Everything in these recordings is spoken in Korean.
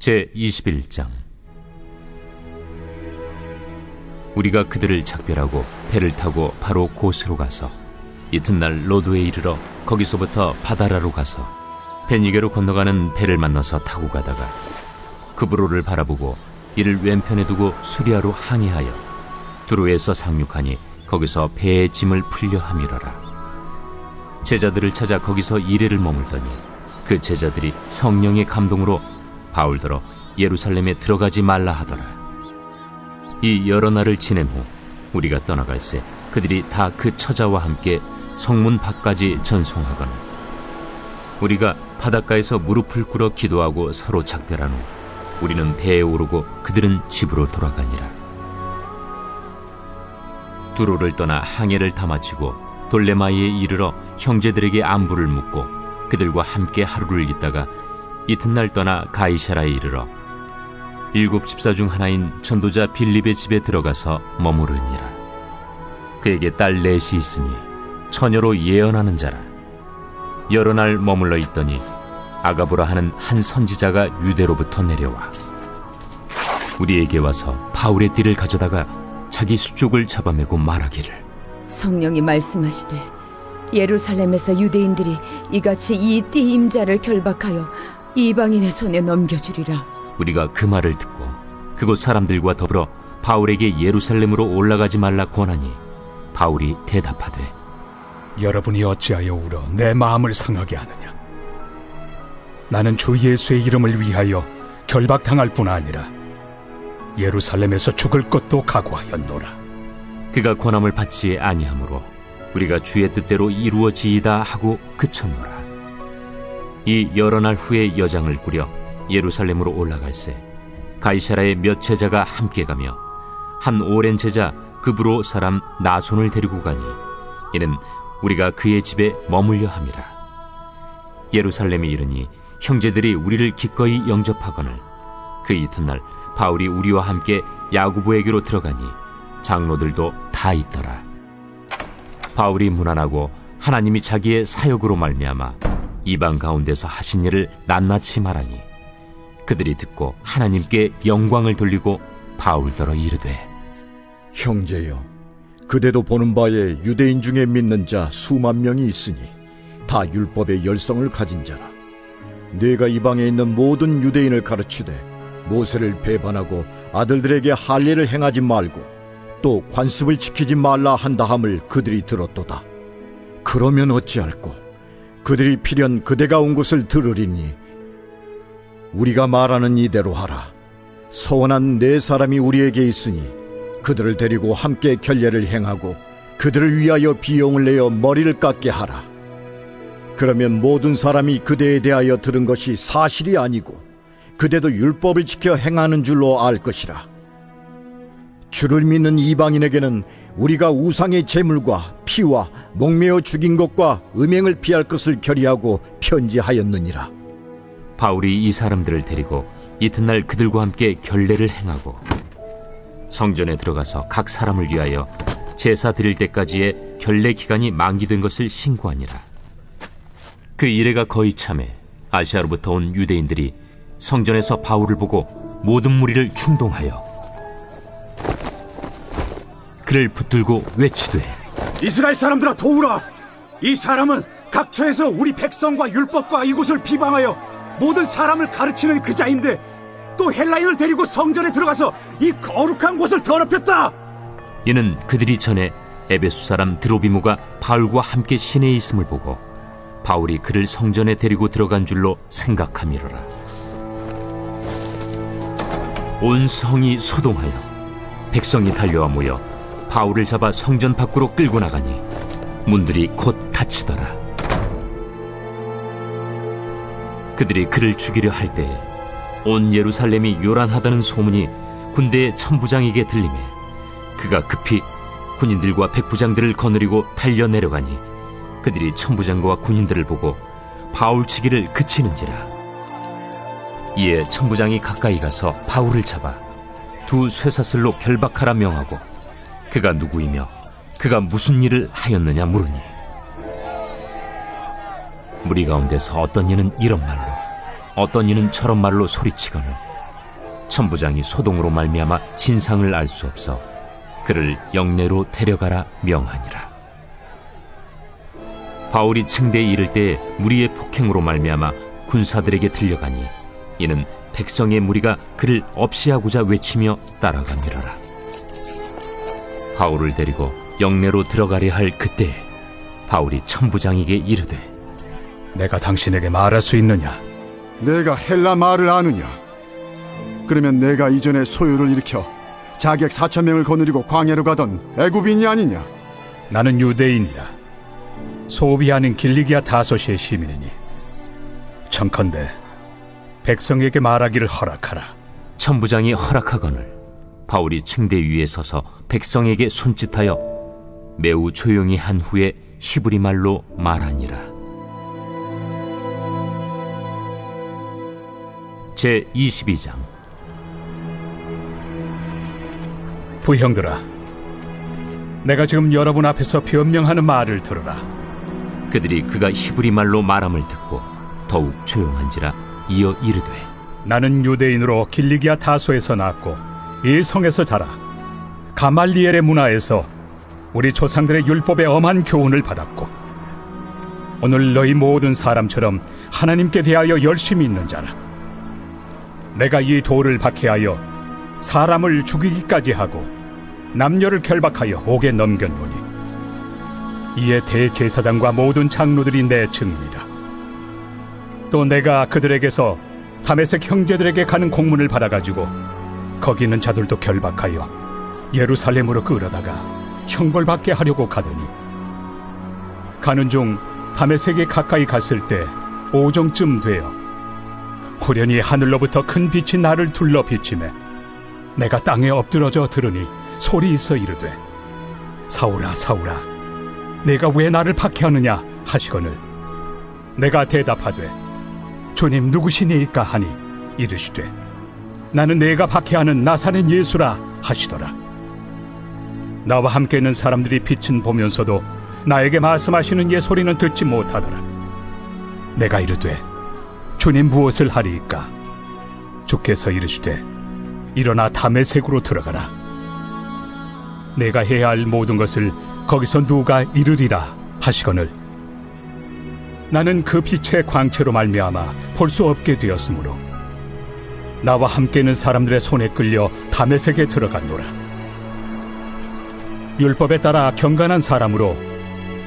제21장. 우리가 그들을 작별하고 배를 타고 바로 고스로 가서 이튿날 로도에 이르러 거기서부터 바다라로 가서 베니게로 건너가는 배를 만나서 타고 가다가 그브로를 바라보고 이를 왼편에 두고 수리아로 항해하여 두로에서 상륙하니 거기서 배의 짐을 풀려 함이러라. 제자들을 찾아 거기서 이레를 머물더니 그 제자들이 성령의 감동으로 바울더러 예루살렘에 들어가지 말라 하더라. 이 여러 날을 지낸 후 우리가 떠나갈새 그들이 다 그 처자와 함께 성문 밖까지 전송하거늘 우리가 바닷가에서 무릎을 꿇어 기도하고 서로 작별한 후 우리는 배에 오르고 그들은 집으로 돌아가니라. 두로를 떠나 항해를 다 마치고 돌레마이에 이르러 형제들에게 안부를 묻고 그들과 함께 하루를 있다가 이튿날 떠나 가이사라에 이르러 7 집사 중 하나인 전도자 빌립의 집에 들어가서 머무르니라. 그에게 딸 넷이 있으니 처녀로 예언하는 자라. 여러 날 머물러 있더니 아가보라 하는 한 선지자가 유대로부터 내려와 우리에게 와서 바울의 띠를 가져다가 자기 수족을 잡아매고 말하기를 성령이 말씀하시되 예루살렘에서 유대인들이 이같이 이 띠 임자를 결박하여 이방인의 손에 넘겨주리라. 우리가 그 말을 듣고 그곳 사람들과 더불어 바울에게 예루살렘으로 올라가지 말라 권하니 바울이 대답하되 여러분이 어찌하여 울어 내 마음을 상하게 하느냐. 나는 주 예수의 이름을 위하여 결박당할 뿐 아니라 예루살렘에서 죽을 것도 각오하였노라. 그가 권함을 받지 아니하므로 우리가 주의 뜻대로 이루어지이다 하고 그쳤노라. 이 여러 날 후에 여장을 꾸려 예루살렘으로 올라갈새 가이사라의 몇 제자가 함께 가며 한 오랜 제자 그브로 사람 나손을 데리고 가니 이는 우리가 그의 집에 머물려 함이라. 예루살렘에 이르니 형제들이 우리를 기꺼이 영접하거늘 그 이튿날 바울이 우리와 함께 야고보에게로 들어가니 장로들도 다 있더라. 바울이 문안하고 하나님이 자기의 사역으로 말미암아 이방 가운데서 하신 일을 낱낱이 말하니 그들이 듣고 하나님께 영광을 돌리고 바울더러 이르되 형제여, 그대도 보는 바에 유대인 중에 믿는 자 수만 명이 있으니 다 율법의 열성을 가진 자라. 네가 이방에 있는 모든 유대인을 가르치되 모세를 배반하고 아들들에게 할례를 행하지 말고 또 관습을 지키지 말라 한다함을 그들이 들었도다. 그러면 어찌할꼬? 그들이 필연 그대가 온 곳을 들으리니 우리가 말하는 이대로 하라. 서원한 네 사람이 우리에게 있으니 그들을 데리고 함께 결례를 행하고 그들을 위하여 비용을 내어 머리를 깎게 하라. 그러면 모든 사람이 그대에 대하여 들은 것이 사실이 아니고 그대도 율법을 지켜 행하는 줄로 알 것이라. 주를 믿는 이방인에게는 우리가 우상의 제물과 피와 목매어 죽인 것과 음행을 피할 것을 결의하고 편지하였느니라. 바울이 이 사람들을 데리고 이튿날 그들과 함께 결례를 행하고 성전에 들어가서 각 사람을 위하여 제사 드릴 때까지의 결례 기간이 만기된 것을 신고하니라. 그 이래가 거의 참에 아시아로부터 온 유대인들이 성전에서 바울을 보고 모든 무리를 충동하여 그를 붙들고 외치되 이스라엘 사람들아 도우라. 이 사람은 각처에서 우리 백성과 율법과 이곳을 비방하여 모든 사람을 가르치는 그 자인데 또 헬라인을 데리고 성전에 들어가서 이 거룩한 곳을 더럽혔다. 이는 그들이 전에 에베소 사람 드로비무가 바울과 함께 시내에 있음을 보고 바울이 그를 성전에 데리고 들어간 줄로 생각함이로라. 온 성이 소동하여 백성이 달려와 모여 바울을 잡아 성전 밖으로 끌고 나가니 문들이 곧 닫히더라. 그들이 그를 죽이려 할 때에 온 예루살렘이 요란하다는 소문이 군대의 천부장에게 들리매 그가 급히 군인들과 백부장들을 거느리고 달려 내려가니 그들이 천부장과 군인들을 보고 바울 치기를 그치는지라. 이에 천부장이 가까이 가서 바울을 잡아 두 쇠사슬로 결박하라 명하고 그가 누구이며 그가 무슨 일을 하였느냐 물으니 무리 가운데서 어떤 이는 이런 말로 어떤 이는 저런 말로 소리치거늘 천부장이 소동으로 말미암아 진상을 알 수 없어 그를 영내로 데려가라 명하니라. 바울이 층대에 이를 때 무리의 폭행으로 말미암아 군사들에게 들려가니 이는 백성의 무리가 그를 없이하고자 외치며 따라가미러라. 바울을 데리고 영내로 들어가려 할 그때에 바울이 천부장에게 이르되 내가 당신에게 말할 수 있느냐? 내가 헬라 말을 아느냐? 그러면 내가 이전에 소요를 일으켜 자객 4,000명을 거느리고 광야로 가던 애굽인이 아니냐? 나는 유대인이라 소비 아닌 길리기아 다소시의 시민이니 청컨대 백성에게 말하기를 허락하라. 천부장이 허락하거늘 바울이 층대 위에 서서 백성에게 손짓하여 매우 조용히 한 후에 히브리 말로 말하니라. 제22장. 부형들아, 내가 지금 여러분 앞에서 변명하는 말을 들으라. 그들이 그가 히브리 말로 말함을 듣고 더욱 조용한지라 이어 이르되 나는 유대인으로 길리기아 다소에서 낳았고 이 성에서 자라 가말리엘의 문화에서 우리 조상들의 율법의 엄한 교훈을 받았고 오늘 너희 모든 사람처럼 하나님께 대하여 열심히 있는 자라. 내가 이 돌을 박해하여 사람을 죽이기까지 하고 남녀를 결박하여 옥에 넘겼노니 이에 대제사장과 모든 장로들이 내 증인이라. 또 내가 그들에게서 다메섹 형제들에게 가는 공문을 받아가지고 거기 있는 자들도 결박하여 예루살렘으로 끌어다가 형벌받게 하려고 가더니 가는 중 다메섹에 가까이 갔을 때 오정쯤 되어 후련히 하늘로부터 큰 빛이 나를 둘러 비치매 내가 땅에 엎드러져 들으니 소리 있어 이르되 사울아 사울아 내가 왜 나를 박해하느냐 하시거늘 내가 대답하되 주님 누구시니이까 하니 이르시되 나는 내가 박해하는 나사렛 예수라 하시더라. 나와 함께 있는 사람들이 빛은 보면서도 나에게 말씀하시는 예 소리는 듣지 못하더라. 내가 이르되 주님 무엇을 하리이까? 주께서 이르시되 일어나 다메섹으로 들어가라. 내가 해야 할 모든 것을 거기서 누가 이르리라 하시거늘 나는 그 빛의 광채로 말미암아 볼 수 없게 되었으므로 나와 함께 있는 사람들의 손에 끌려 다메섹에 들어갔노라. 율법에 따라 경건한 사람으로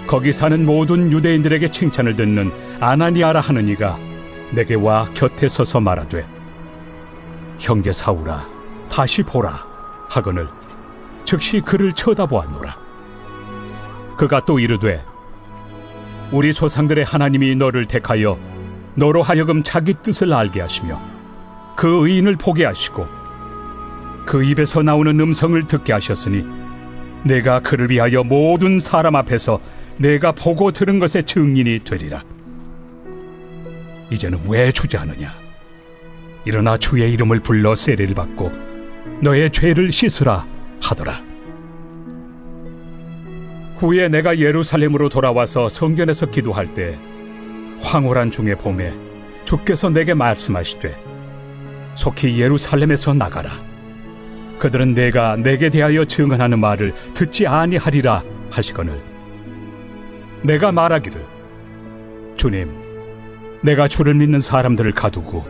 거기 사는 모든 유대인들에게 칭찬을 듣는 아나니아라 하는 이가 내게 와 곁에 서서 말하되 형제 사울아 다시 보라 하거늘 즉시 그를 쳐다보았노라. 그가 또 이르되 우리 조상들의 하나님이 너를 택하여 너로 하여금 자기 뜻을 알게 하시며 그 의인을 보게 하시고 그 입에서 나오는 음성을 듣게 하셨으니 내가 그를 위하여 모든 사람 앞에서 내가 보고 들은 것의 증인이 되리라. 이제는 왜 주저하느냐? 일어나 주의 이름을 불러 세례를 받고 너의 죄를 씻으라 하더라. 후에 내가 예루살렘으로 돌아와서 성전에서 기도할 때 황홀한 중에 봄에 주께서 내게 말씀하시되 속히 예루살렘에서 나가라. 그들은 내가 내게 대하여 증언하는 말을 듣지 아니하리라 하시거늘 내가 말하기를 주님 내가 주를 믿는 사람들을 가두고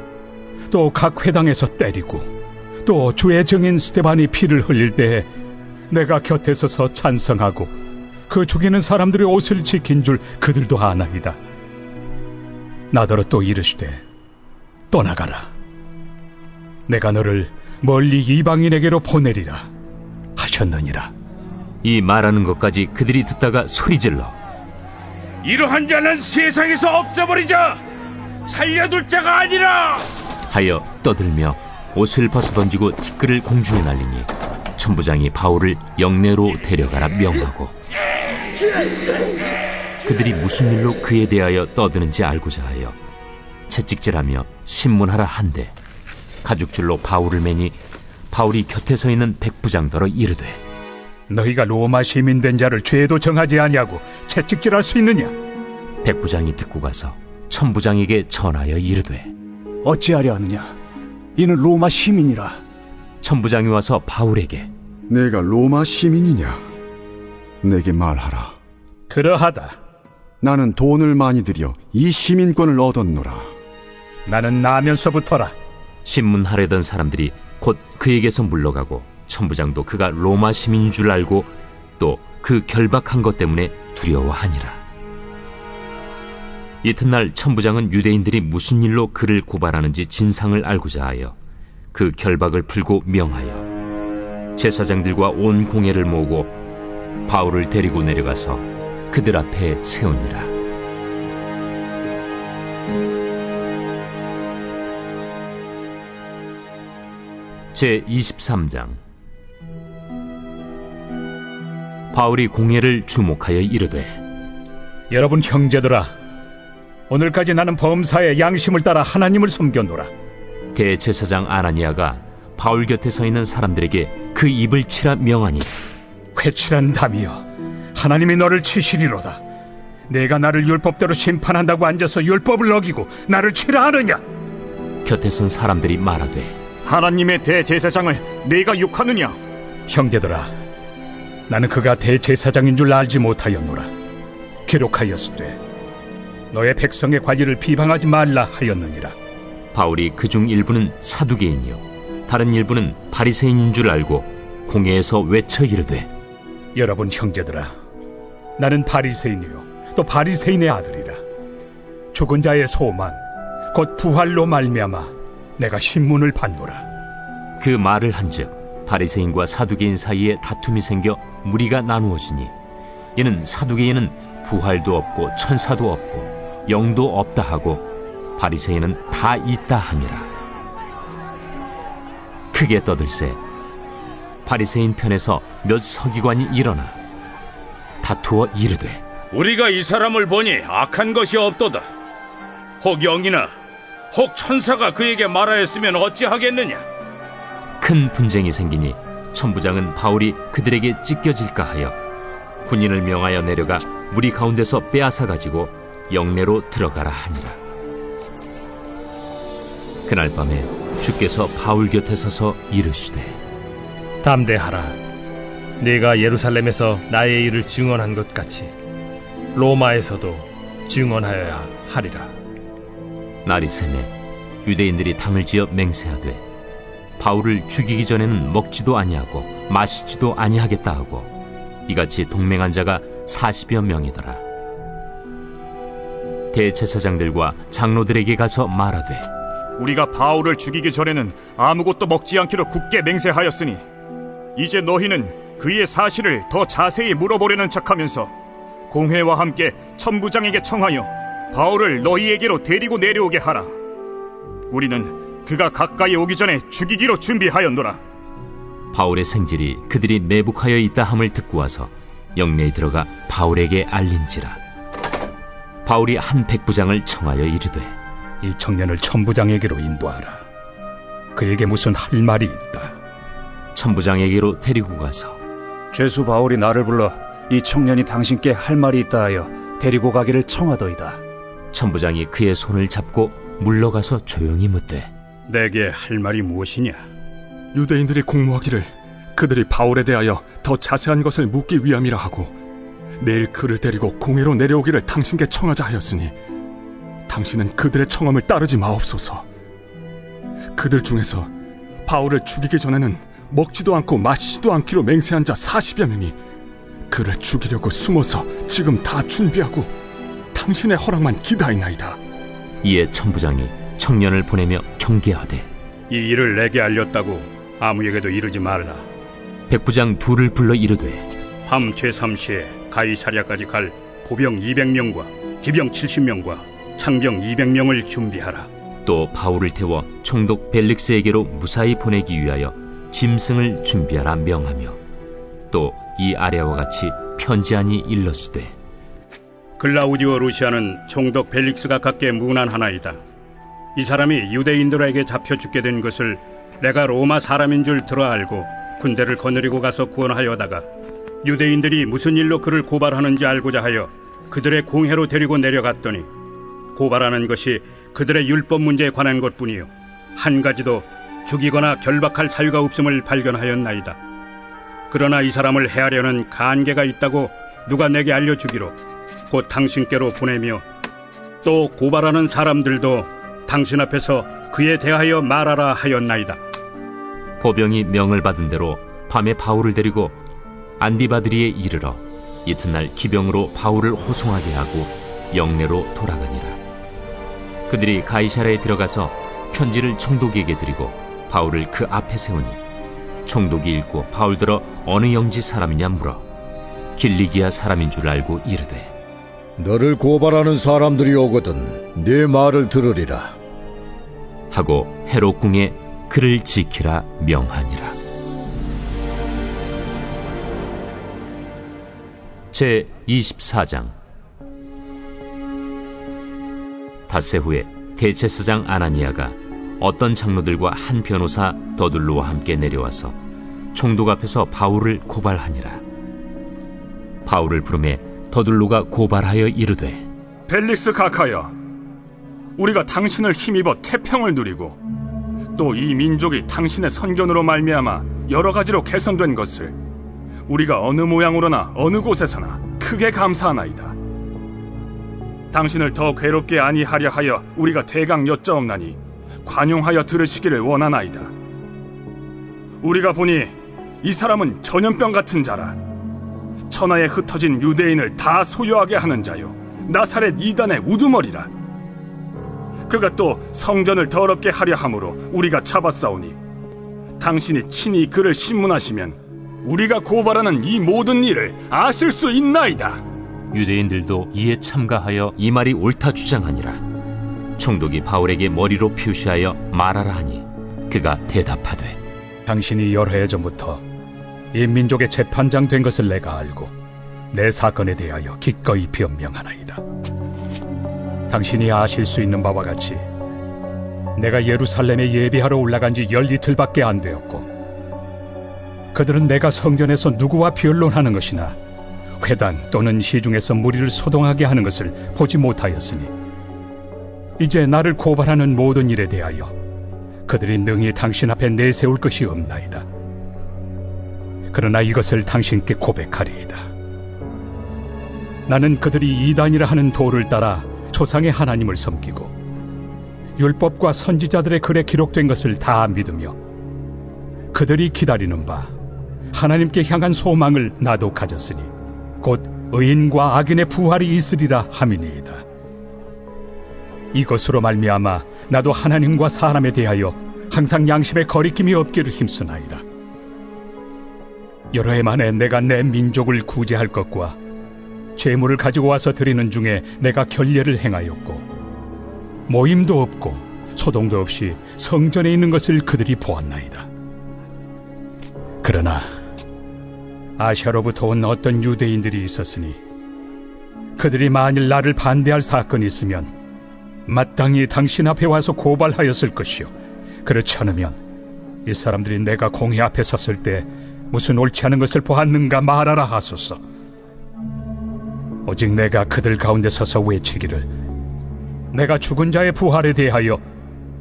또 각 회당에서 때리고 또 주의 증인 스데반이 피를 흘릴 때에 내가 곁에 서서 찬성하고 그 죽이는 사람들의 옷을 지킨 줄 그들도 아나이다. 나더러 또 이르시되 떠나가라. 내가 너를 멀리 이방인에게로 보내리라 하셨느니라. 이 말하는 것까지 그들이 듣다가 소리질러 이러한 자는 세상에서 없애버리자. 살려둘 자가 아니라 하여 떠들며 옷을 벗어던지고 티끌을 공중에 날리니 천부장이 바울을 영내로 데려가라 명하고 그들이 무슨 일로 그에 대하여 떠드는지 알고자 하여 채찍질하며 신문하라 한데 가죽줄로 바울을 매니 바울이 곁에 서 있는 백부장더러 이르되 너희가 로마 시민 된 자를 죄도 정하지 아니하고 채찍질할 수 있느냐? 백부장이 듣고 가서 천부장에게 전하여 이르되 어찌하려 하느냐? 이는 로마 시민이라. 천부장이 와서 바울에게 내가 로마 시민이냐? 내게 말하라. 그러하다. 나는 돈을 많이 들여 이 시민권을 얻었노라. 나는 나면서부터라. 신문하려던 사람들이 곧 그에게서 물러가고 천부장도 그가 로마 시민인 줄 알고 또 그 결박한 것 때문에 두려워하니라. 이튿날 천부장은 유대인들이 무슨 일로 그를 고발하는지 진상을 알고자 하여 그 결박을 풀고 명하여 제사장들과 온 공회를 모으고 바울을 데리고 내려가서 그들 앞에 세우니라. 제23장. 바울이 공회를 주목하여 이르되 여러분 형제들아, 오늘까지 나는 범사에 양심을 따라 하나님을 섬겼노라. 대제사장 아나니아가 바울 곁에 서 있는 사람들에게 그 입을 치라 명하니 회칠한 담이여, 하나님이 너를 치시리로다. 내가 나를 율법대로 심판한다고 앉아서 율법을 어기고 나를 치라 하느냐? 곁에 선 사람들이 말하되 하나님의 대제사장을 네가 욕하느냐? 형제들아, 나는 그가 대제사장인 줄 알지 못하였노라. 기록하였으되 너의 백성의 관리를 비방하지 말라 하였느니라. 바울이 그중 일부는 사두개인이요 다른 일부는 바리새인인 줄 알고 공회에서 외쳐 이르되 여러분 형제들아, 나는 바리새인이요 또 바리새인의 아들이라. 죽은 자의 소망 곧 부활로 말미암아 내가 신문을 받노라. 그 말을 한즉 바리새인과 사두개인 사이에 다툼이 생겨 무리가 나누어지니 이는 사두개인은 부활도 없고 천사도 없고 영도 없다 하고 바리새인은 다 있다 함이라. 크게 떠들세 바리새인 편에서 몇 서기관이 일어나 다투어 이르되 우리가 이 사람을 보니 악한 것이 없도다. 혹 영이나 혹 천사가 그에게 말하였으면 어찌하겠느냐? 큰 분쟁이 생기니 천부장은 바울이 그들에게 찢겨질까 하여 군인을 명하여 내려가 무리 가운데서 빼앗아 가지고 영내로 들어가라 하니라. 그날 밤에 주께서 바울 곁에 서서 이르시되 담대하라. 네가 예루살렘에서 나의 일을 증언한 것 같이 로마에서도 증언하여야 하리라. 날이 새매 유대인들이 당을 지어 맹세하되 바울을 죽이기 전에는 먹지도 아니하고 마시지도 아니하겠다 하고 이같이 동맹한 자가 40여 명이더라. 대제사장들과 장로들에게 가서 말하되 우리가 바울을 죽이기 전에는 아무것도 먹지 않기로 굳게 맹세하였으니 이제 너희는 그의 사실을 더 자세히 물어보려는 척하면서 공회와 함께 천부장에게 청하여 바울을 너희에게로 데리고 내려오게 하라. 우리는 그가 가까이 오기 전에 죽이기로 준비하였노라. 바울의 생질이 그들이 매복하여 있다 함을 듣고 와서 영내에 들어가 바울에게 알린지라. 바울이 한 백부장을 청하여 이르되 이 청년을 천부장에게로 인도하라. 그에게 무슨 할 말이 있다. 천부장에게로 데리고 가서 죄수 바울이 나를 불러 이 청년이 당신께 할 말이 있다 하여 데리고 가기를 청하더이다. 천부장이 그의 손을 잡고 물러가서 조용히 묻되 내게 할 말이 무엇이냐? 유대인들이 공모하기를 그들이 바울에 대하여 더 자세한 것을 묻기 위함이라 하고 내일 그를 데리고 공회로 내려오기를 당신께 청하자 하였으니 당신은 그들의 청함을 따르지 마옵소서. 그들 중에서 바울을 죽이기 전에는 먹지도 않고 마시지도 않기로 맹세한 자 40여 명이 그를 죽이려고 숨어서 지금 다 준비하고 당신의 허락만 기다리나이다. 이에 천부장이 청년을 보내며 경계하되 이 일을 내게 알렸다고 아무에게도 이르지 말라. 백부장 둘을 불러 이르되 밤 제3시에 가이사랴까지 갈 보병 200명과 기병 70명과 창병 200명을 준비하라. 또 바울을 태워 총독 벨릭스에게로 무사히 보내기 위하여 짐승을 준비하라 명하며 또 이 아래와 같이 편지하니 일렀으되 글라우디오 루시아는 총독 벨릭스가 갖게 문안하나이다. 이 사람이 유대인들에게 잡혀 죽게 된 것을 내가 로마 사람인 줄 들어 알고 군대를 거느리고 가서 구원하여다가 유대인들이 무슨 일로 그를 고발하는지 알고자 하여 그들의 공회로 데리고 내려갔더니 고발하는 것이 그들의 율법 문제에 관한 것뿐이요 한 가지도 죽이거나 결박할 사유가 없음을 발견하였나이다. 그러나 이 사람을 해하려는 간계가 있다고 누가 내게 알려주기로 곧 당신께로 보내며 또 고발하는 사람들도 당신 앞에서 그에 대하여 말하라 하였나이다. 보병이 명을 받은 대로 밤에 바울을 데리고 안디바드리에 이르러 이튿날 기병으로 바울을 호송하게 하고 영내로 돌아가니라. 그들이 가이사랴에 들어가서 편지를 총독에게 드리고 바울을 그 앞에 세우니 총독이 읽고 바울더러 어느 영지 사람이냐 물어 길리기아 사람인 줄 알고 이르되 너를 고발하는 사람들이 오거든 네 말을 들으리라 하고 헤롯 궁에 그를 지키라 명하니라. 제 24장. 닷새 후에 대제사장 아나니아가 어떤 장로들과 한 변호사 더둘로와 함께 내려와서 총독 앞에서 바울을 고발하니라. 바울을 부르매 더둘로가 고발하여 이르되 벨릭스 각하여, 우리가 당신을 힘입어 태평을 누리고 또 이 민족이 당신의 선견으로 말미암아 여러 가지로 개선된 것을 우리가 어느 모양으로나 어느 곳에서나 크게 감사하나이다. 당신을 더 괴롭게 아니하려 하여 우리가 대강 여짜옵나니 관용하여 들으시기를 원하나이다. 우리가 보니 이 사람은 전염병 같은 자라. 천하에 흩어진 유대인을 다 소유하게 하는 자요 나사렛 이단의 우두머리라. 그가 또 성전을 더럽게 하려 함으로 우리가 잡았사오니 당신이 친히 그를 신문하시면 우리가 고발하는 이 모든 일을 아실 수 있나이다. 유대인들도 이에 참가하여 이 말이 옳다 주장하니라. 총독이 바울에게 머리로 표시하여 말하라 하니 그가 대답하되 당신이 여러 해 전부터 이 민족의 재판장 된 것을 내가 알고 내 사건에 대하여 기꺼이 변명하나이다. 당신이 아실 수 있는 바와 같이 내가 예루살렘에 예배하러 올라간 지 10이틀밖에 안 되었고 그들은 내가 성전에서 누구와 변론하는 것이나 회당 또는 시중에서 무리를 소동하게 하는 것을 보지 못하였으니 이제 나를 고발하는 모든 일에 대하여 그들이 능히 당신 앞에 내세울 것이 없나이다. 그러나 이것을 당신께 고백하리이다. 나는 그들이 이단이라 하는 도를 따라 조상의 하나님을 섬기고 율법과 선지자들의 글에 기록된 것을 다 믿으며 그들이 기다리는 바 하나님께 향한 소망을 나도 가졌으니 곧 의인과 악인의 부활이 있으리라 함이니이다. 이것으로 말미암아 나도 하나님과 사람에 대하여 항상 양심에 거리낌이 없기를 힘쓰나이다. 여러 해 만에 내가 내 민족을 구제할 것과 재물을 가지고 와서 드리는 중에 내가 결례를 행하였고 모임도 없고 소동도 없이 성전에 있는 것을 그들이 보았나이다. 그러나 아시아로부터 온 어떤 유대인들이 있었으니 그들이 만일 나를 반대할 사건이 있으면 마땅히 당신 앞에 와서 고발하였을 것이요 그렇지 않으면 이 사람들이 내가 공회 앞에 섰을 때 무슨 옳지 않은 것을 보았는가 말하라 하소서. 오직 내가 그들 가운데 서서 외치기를 내가 죽은 자의 부활에 대하여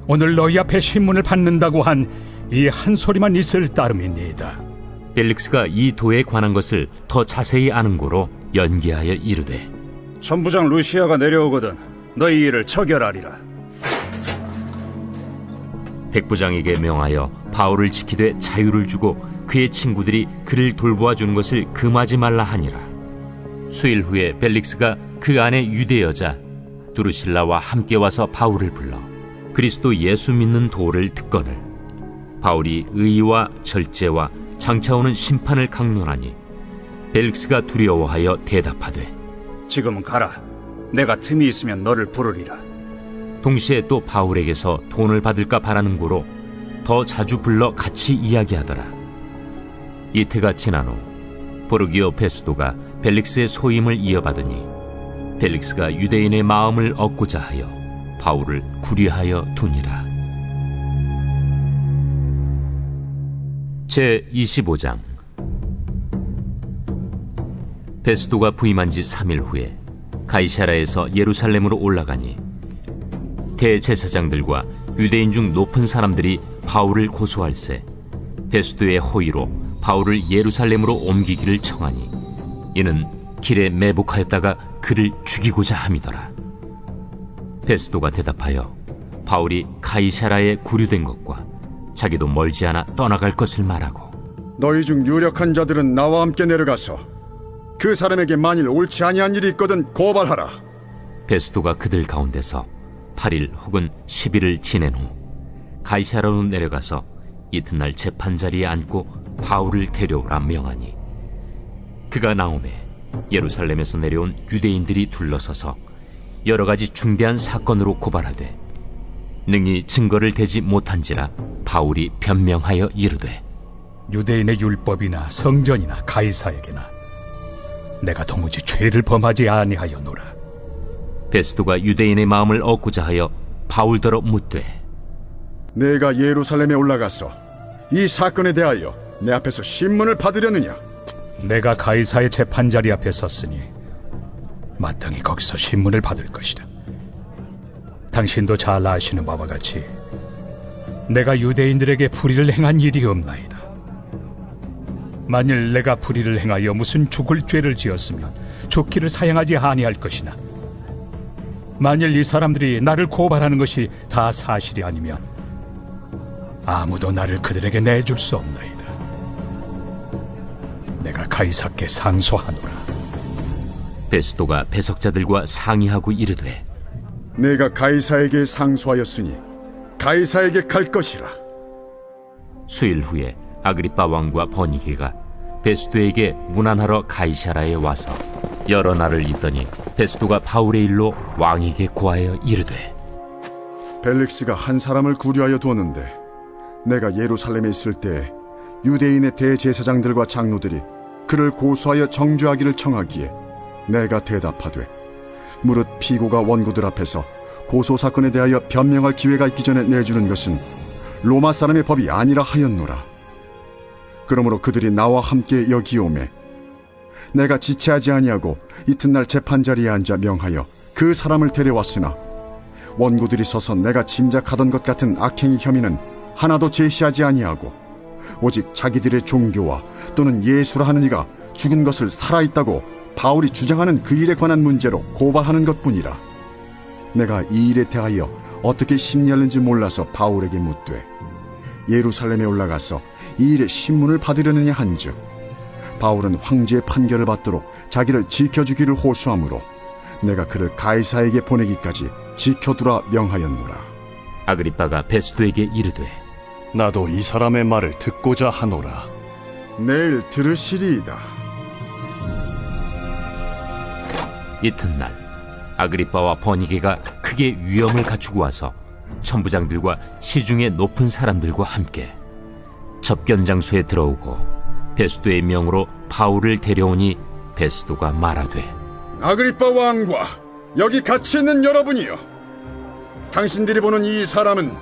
오늘 너희 앞에 신문을 받는다고 한 이 한 소리만 있을 따름이니이다. 벨릭스가 이 도에 관한 것을 더 자세히 아는 고로 연기하여 이르되 천부장 루시아가 내려오거든 너희 일을 처결하리라. 백부장에게 명하여 바울을 지키되 자유를 주고 그의 친구들이 그를 돌보아 주는 것을 금하지 말라 하니라. 수일 후에 벨릭스가 그 안에 유대 여자 두루실라와 함께 와서 바울을 불러 그리스도 예수 믿는 도를 듣거늘 바울이 의와 절제와 장차오는 심판을 강론하니 벨릭스가 두려워하여 대답하되 지금은 가라. 내가 틈이 있으면 너를 부르리라. 동시에 또 바울에게서 돈을 받을까 바라는 고로 더 자주 불러 같이 이야기하더라. 이태가 지난 후 보르기오 페스도가 벨릭스의 소임을 이어받으니 벨릭스가 유대인의 마음을 얻고자 하여 바울을 구리하여 두니라. 제 25장. 페스도가 부임한 지 3일 후에 가이사랴에서 예루살렘으로 올라가니 대제사장들과 유대인 중 높은 사람들이 바울을 고소할세 베스도의 호의로 바울을 예루살렘으로 옮기기를 청하니 이는 길에 매복하였다가 그를 죽이고자 함이더라. 베스도가 대답하여 바울이 가이사라에 구류된 것과 자기도 멀지 않아 떠나갈 것을 말하고, 너희 중 유력한 자들은 나와 함께 내려가서 그 사람에게 만일 옳지 아니한 일이 있거든 고발하라. 베스도가 그들 가운데서 8일 혹은 10일을 지낸 후 가이사라로 내려가서 이튿날 재판자리에 앉고 바울을 데려오라 명하니, 그가 나오매 예루살렘에서 내려온 유대인들이 둘러서서 여러 가지 중대한 사건으로 고발하되 능히 증거를 대지 못한지라 바울이 변명하여 이르되, 유대인의 율법이나 성전이나 가이사에게나 내가 도무지 죄를 범하지 아니하였노라. 베스도가 유대인의 마음을 얻고자 하여 바울더러 묻되, 내가 예루살렘에 올라가서 이 사건에 대하여 내 앞에서 신문을 받으려느냐? 내가 가이사의 재판자리 앞에 섰으니 마땅히 거기서 신문을 받을 것이다. 당신도 잘 아시는 바와 같이 내가 유대인들에게 불의를 행한 일이 없나이다. 만일 내가 불의를 행하여 무슨 죽을 죄를 지었으면 죽기를 사양하지 아니할 것이나, 만일 이 사람들이 나를 고발하는 것이 다 사실이 아니면 아무도 나를 그들에게 내줄 수 없나이다. 내가 가이사께 상소하노라. 베스도가 배석자들과 상의하고 이르되, 내가 가이사에게 상소하였으니 가이사에게 갈 것이라. 수일 후에 아그리빠 왕과 버니게가 베스도에게 문안하러 가이사라에 와서 여러 날을 있더니 베스도가 바울의 일로 왕에게 고하여 이르되, 벨릭스가 한 사람을 구류하여 두었는데 내가 예루살렘에 있을 때 유대인의 대제사장들과 장로들이 그를 고소하여 정죄하기를 청하기에 내가 대답하되, 무릇 피고가 원고들 앞에서 고소사건에 대하여 변명할 기회가 있기 전에 내주는 것은 로마 사람의 법이 아니라 하였노라. 그러므로 그들이 나와 함께 여기 오매 내가 지체하지 아니하고 이튿날 재판자리에 앉아 명하여 그 사람을 데려왔으나 원고들이 서서 내가 짐작하던 것 같은 악행의 혐의는 하나도 제시하지 아니하고 오직 자기들의 종교와 또는 예수라 하는 이가 죽은 것을 살아있다고 바울이 주장하는 그 일에 관한 문제로 고발하는 것뿐이라. 내가 이 일에 대하여 어떻게 심리하는지 몰라서 바울에게 묻되, 예루살렘에 올라가서 이 일에 신문을 받으려느냐 한즉, 바울은 황제의 판결을 받도록 자기를 지켜주기를 호소하므로 내가 그를 가이사에게 보내기까지 지켜두라 명하였노라. 아그리빠가 베스도에게 이르되, 나도 이 사람의 말을 듣고자 하노라. 내일 들으시리이다. 이튿날 아그리빠와 버니게가 크게 위엄을 갖추고 와서 천부장들과 시중의 높은 사람들과 함께 접견 장소에 들어오고 베스도의 명으로 바울을 데려오니 베스도가 말하되, 아그리빠 왕과 여기 같이 있는 여러분이여, 당신들이 보는 이 사람은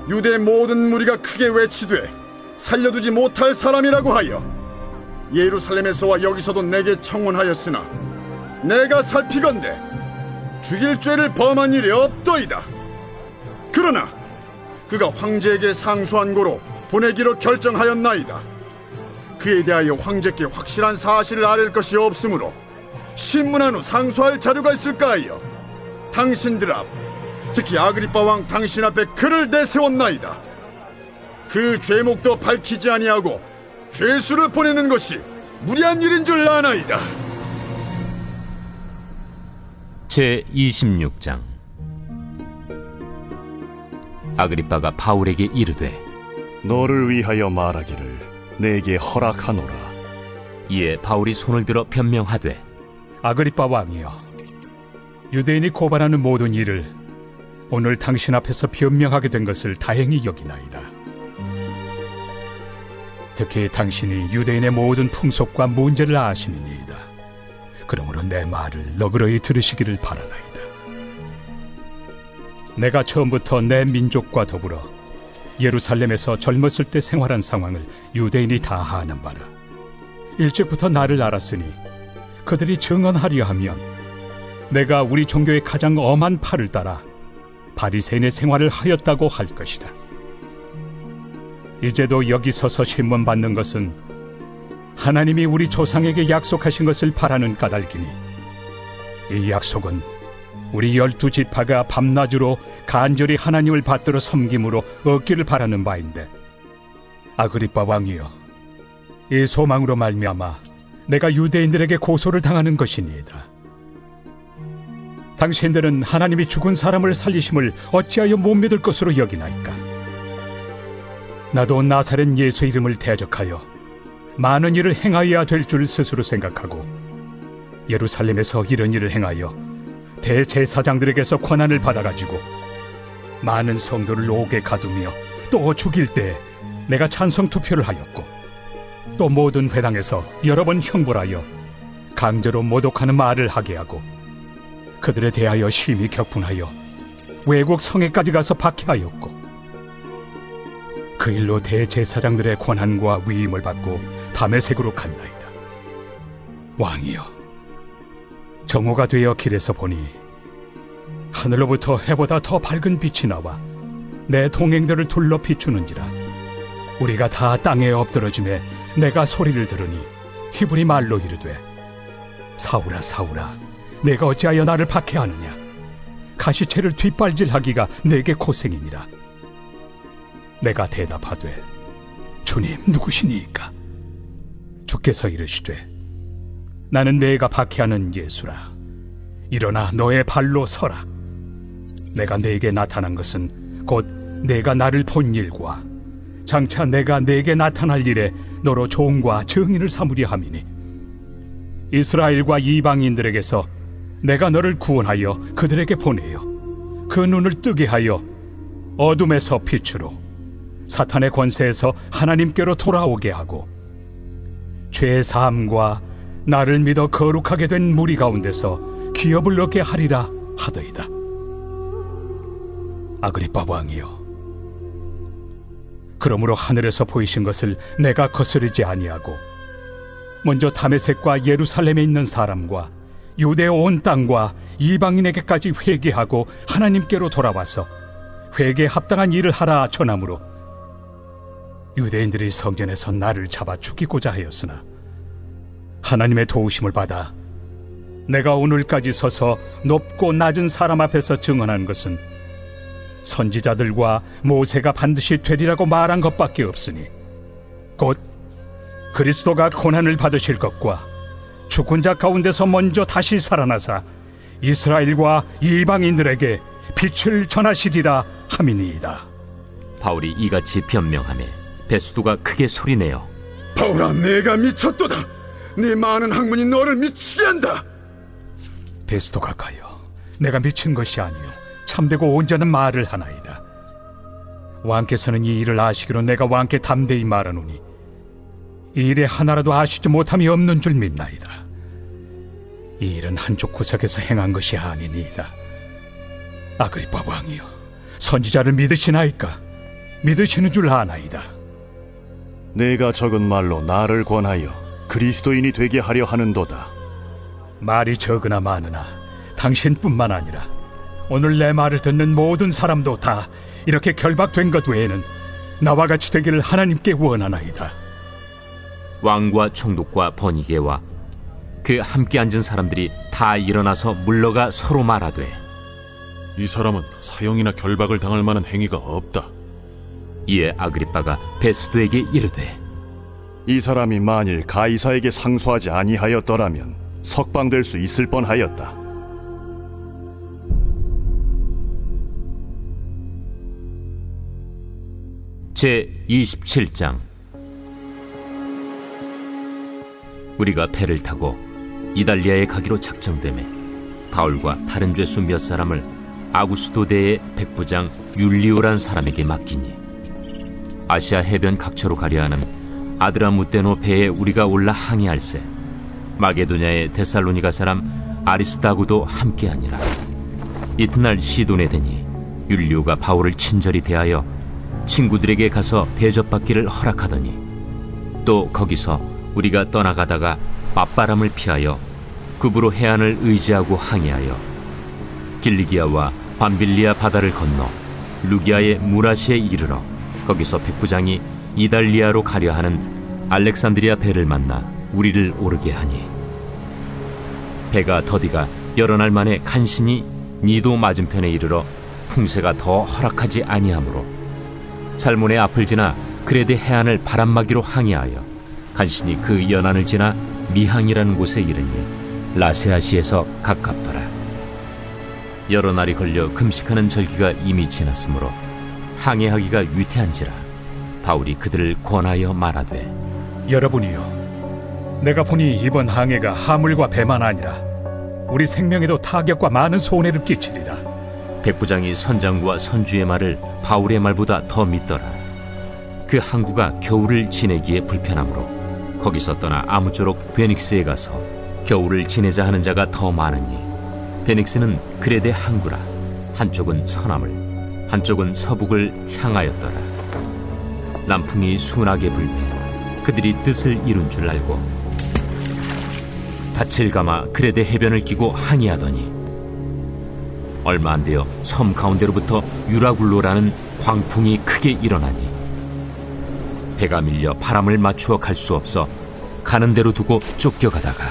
유대 모든 무리가 크게 외치되 살려두지 못할 사람이라고 하여 예루살렘에서와 여기서도 내게 청원하였으나 내가 살피건대 죽일 죄를 범한 일이 없더이다. 그러나 그가 황제에게 상소한 고로 보내기로 결정하였나이다. 그에 대하여 황제께 확실한 사실을 아랠 것이 없으므로 신문한 후 상소할 자료가 있을까 하여 당신들 앞, 특히 아그리빠 왕 당신 앞에 그를 내세웠나이다. 그 죄목도 밝히지 아니하고 죄수를 보내는 것이 무리한 일인 줄 아나이다. 제26장. 아그리빠가 바울에게 이르되, 너를 위하여 말하기를 내게 허락하노라. 이에 바울이 손을 들어 변명하되, 아그리빠 왕이여, 유대인이 고발하는 모든 일을 오늘 당신 앞에서 변명하게 된 것을 다행히 여기나이다. 특히 당신이 유대인의 모든 풍속과 문제를 아시느니이다. 그러므로 내 말을 너그러이 들으시기를 바라나이다. 내가 처음부터 내 민족과 더불어 예루살렘에서 젊었을 때 생활한 상황을 유대인이 다 아는 바라. 일찍부터 나를 알았으니 그들이 증언하려 하면 내가 우리 종교의 가장 엄한 팔을 따라 바리새인의 생활을 하였다고 할 것이다. 이제도 여기 서서 신문 받는 것은 하나님이 우리 조상에게 약속하신 것을 바라는 까닭이니 이 약속은 우리 12지파가 밤낮으로 간절히 하나님을 받들어 섬김으로 얻기를 바라는 바인데, 아그리빠 왕이여, 이 소망으로 말미암아 내가 유대인들에게 고소를 당하는 것이니이다. 당신들은 하나님이 죽은 사람을 살리심을 어찌하여 못 믿을 것으로 여기나이까? 나도 나사렛 예수 이름을 대적하여 많은 일을 행하여야 될 줄 스스로 생각하고 예루살렘에서 이런 일을 행하여 대제사장들에게서 권한을 받아가지고 많은 성도를 옥에 가두며 또 죽일 때 내가 찬성 투표를 하였고, 또 모든 회당에서 여러 번 형벌하여 강제로 모독하는 말을 하게 하고 그들에 대하여 심히 격분하여 외국 성에까지 가서 박해하였고, 그 일로 대제사장들의 권한과 위임을 받고 다메섹으로 갔나이다. 왕이여, 정오가 되어 길에서 보니 하늘로부터 해보다 더 밝은 빛이 나와 내 동행들을 둘러 비추는지라. 우리가 다 땅에 엎드러짐에 내가 소리를 들으니 히브리 말로 이르되, 사울아 사울아, 내가 어찌하여 나를 박해하느냐? 가시채를 뒷발질하기가 내게 고생이니라. 내가 대답하되, 주님 누구시니이까? 주께서 이르시되, 나는 내가 박해하는 예수라. 일어나 너의 발로 서라. 내가 네게 나타난 것은 곧 내가 나를 본 일과 장차 내가 네게 나타날 일에 너로 종과 증인을 삼으려 함이니, 이스라엘과 이방인들에게서 내가 너를 구원하여 그들에게 보내어 그 눈을 뜨게 하여 어둠에서 빛으로, 사탄의 권세에서 하나님께로 돌아오게 하고, 죄 사함과 나를 믿어 거룩하게 된 무리 가운데서 기업을 얻게 하리라 하더이다. 아그리빠 왕이여, 그러므로 하늘에서 보이신 것을 내가 거스르지 아니하고 먼저 다메섹과 예루살렘에 있는 사람과 유대 온 땅과 이방인에게까지 회개하고 하나님께로 돌아와서 회개에 합당한 일을 하라 전함으로 유대인들이 성전에서 나를 잡아 죽이고자 하였으나 하나님의 도우심을 받아 내가 오늘까지 서서 높고 낮은 사람 앞에서 증언한 것은 선지자들과 모세가 반드시 되리라고 말한 것밖에 없으니, 곧 그리스도가 고난을 받으실 것과 죽은 자 가운데서 먼저 다시 살아나사 이스라엘과 이방인들에게 빛을 전하시리라 함이니이다. 바울이 이같이 변명하매 베스도가 크게 소리내어, 바울아, 내가 미쳤도다. 네 많은 학문이 너를 미치게 한다. 베스도가 가여, 내가 미친 것이 아니요 참되고 온전한 말을 하나이다. 왕께서는 이 일을 아시기로 내가 왕께 담대히 말하노니 이 일에 하나라도 아시지 못함이 없는 줄 믿나이다. 이 일은 한쪽 구석에서 행한 것이 아니니이다. 아그리빠 왕이여, 선지자를 믿으시나이까? 믿으시는 줄 아나이다. 내가 적은 말로 나를 권하여 그리스도인이 되게 하려 하는도다. 말이 적으나 많으나 당신뿐만 아니라 오늘 내 말을 듣는 모든 사람도 다 이렇게 결박된 것 외에는 나와 같이 되기를 하나님께 원하나이다. 왕과 총독과 버니게와 그 함께 앉은 사람들이 다 일어나서 물러가 서로 말하되, 이 사람은 사형이나 결박을 당할 만한 행위가 없다. 이에 아그리빠가 베스도에게 이르되, 이 사람이 만일 가이사에게 상소하지 아니하였더라면 석방될 수 있을 뻔하였다. 제27장. 우리가 배를 타고 이달리아에 가기로 작정되매 바울과 다른 죄수 몇 사람을 아구스도대의 백부장 율리오란 사람에게 맡기니, 아시아 해변 각처로 가려 하는 아드라무테노 배에 우리가 올라 항해할세 마게도냐의 데살로니가 사람 아리스다고도 함께하니라. 이튿날 시돈에 되니 율리오가 바울을 친절히 대하여 친구들에게 가서 대접받기를 허락하더니, 또 거기서 우리가 떠나가다가 맞바람을 피하여 급으로 해안을 의지하고 항해하여 길리기아와 밤빌리아 바다를 건너 루기아의 무라시에 이르러 거기서 백부장이 이달리아로 가려 하는 알렉산드리아 배를 만나 우리를 오르게 하니 배가 더디가 여러 날 만에 간신히 니도 맞은편에 이르러 풍세가 더 허락하지 아니하므로 살몬의 앞을 지나 그레데 해안을 바람막이로 항해하여 간신히 그 연안을 지나 미항이라는 곳에 이르니 라세아시에서 가깝더라. 여러 날이 걸려 금식하는 절기가 이미 지났으므로 항해하기가 위태한지라 바울이 그들을 권하여 말하되, 여러분이여, 내가 보니 이번 항해가 하물과 배만 아니라 우리 생명에도 타격과 많은 손해를 끼치리라. 백부장이 선장과 선주의 말을 바울의 말보다 더 믿더라. 그 항구가 겨울을 지내기에 불편하므로 거기서 떠나 아무쪼록 베닉스에 가서 겨울을 지내자 하는 자가 더 많으니, 베닉스는 그레데 항구라. 한쪽은 서남을, 한쪽은 서북을 향하였더라. 남풍이 순하게 불매 그들이 뜻을 이룬 줄 알고 닻을 감아 그레데 해변을 끼고 항해하더니 얼마 안 되어 섬 가운데로부터 유라굴로라는 광풍이 크게 일어나니 배가 밀려 바람을 맞추어 갈 수 없어 가는 대로 두고 쫓겨가다가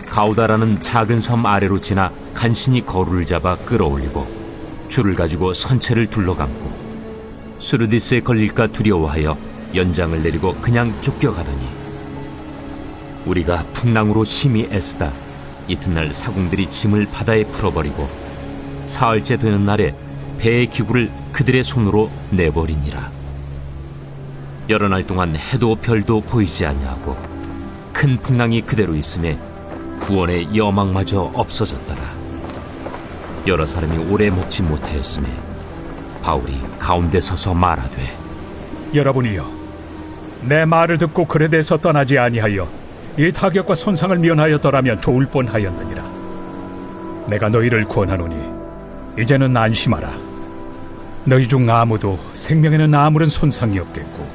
가우다라는 작은 섬 아래로 지나 간신히 거루를 잡아 끌어올리고 줄을 가지고 선체를 둘러감고 수르디스에 걸릴까 두려워하여 연장을 내리고 그냥 쫓겨가더니 우리가 풍랑으로 심히 애쓰다 이튿날 사공들이 짐을 바다에 풀어버리고 사흘째 되는 날에 배의 기구를 그들의 손으로 내버리니라. 여러 날 동안 해도 별도 보이지 아니하고 큰 풍랑이 그대로 있음에 구원의 여망마저 없어졌더라. 여러 사람이 오래 먹지 못하였음에 바울이 가운데 서서 말하되, 여러분이여, 내 말을 듣고 그레데에서 떠나지 아니하여 이 타격과 손상을 면하였더라면 좋을 뻔하였느니라. 내가 너희를 권하노니 이제는 안심하라. 너희 중 아무도 생명에는 아무런 손상이 없겠고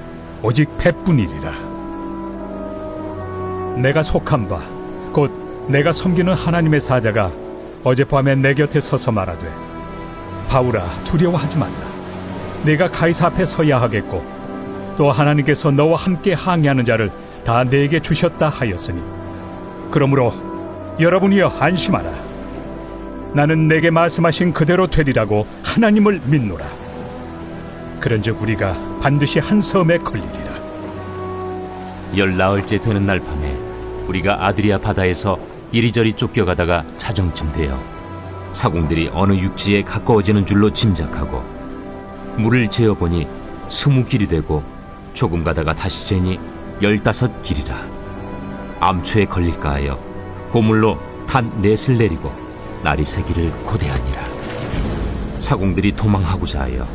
오직 배뿐이리라. 내가 속한 바 곧 내가 섬기는 하나님의 사자가 어젯밤에 내 곁에 서서 말하되, 바울아, 두려워하지 말라. 내가 가이사 앞에 서야 하겠고 또 하나님께서 너와 함께 항해하는 자를 다 내게 주셨다 하였으니, 그러므로 여러분이여 안심하라. 나는 내게 말씀하신 그대로 되리라고 하나님을 믿노라. 그런즉 우리가 반드시 한 섬에 걸리리라. 14일째 되는 날 밤에 우리가 아드리아 바다에서 이리저리 쫓겨가다가 자정쯤 되어 사공들이 어느 육지에 가까워지는 줄로 짐작하고 물을 재어보니 20길이 되고 조금 가다가 다시 재니 15길이라. 암초에 걸릴까 하여 고물로 단 넷을 내리고 날이 새기를 고대하니라. 사공들이 도망하고자 하여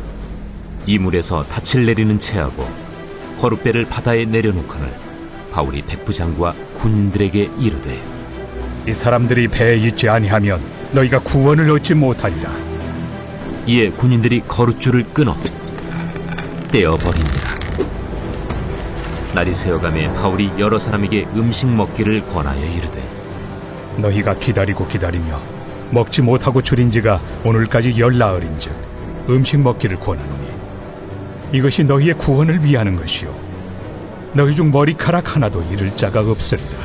이물에서 닻을 내리는 채하고 거룻배를 바다에 내려놓거늘 바울이 백부장과 군인들에게 이르되, 이 사람들이 배에 있지 아니하면 너희가 구원을 얻지 못하리라. 이에 군인들이 거룻줄을 끊어 떼어버리니라. 날이 새어가매 바울이 여러 사람에게 음식 먹기를 권하여 이르되, 너희가 기다리고 기다리며 먹지 못하고 줄인 지가 오늘까지 14일인즉 음식 먹기를 권하노니 이것이 너희의 구원을 위하는 것이요 너희 중 머리카락 하나도 잃을 자가 없으리라.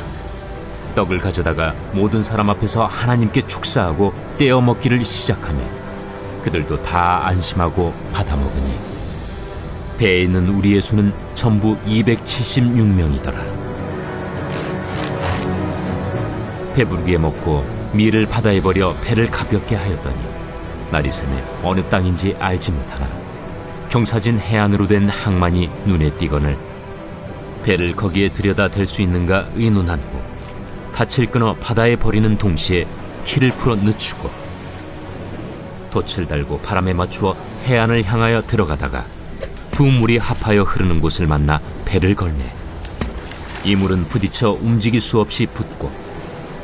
떡을 가져다가 모든 사람 앞에서 하나님께 축사하고 떼어 먹기를 시작하며 그들도 다 안심하고 받아 먹으니 배에 있는 우리의 수는 전부 276명이더라. 배부르게 먹고 밀을 바다에 버려 배를 가볍게 하였더니 날이 새매 어느 땅인지 알지 못하나 경사진 해안으로 된 항만이 눈에 띄거늘 배를 거기에 들여다 댈 수 있는가 의논한 후 닻을 끊어 바다에 버리는 동시에 키를 풀어 늦추고 돛을 달고 바람에 맞추어 해안을 향하여 들어가다가 두 물이 합하여 흐르는 곳을 만나 배를 걸매 이 물은 부딪혀 움직일 수 없이 붙고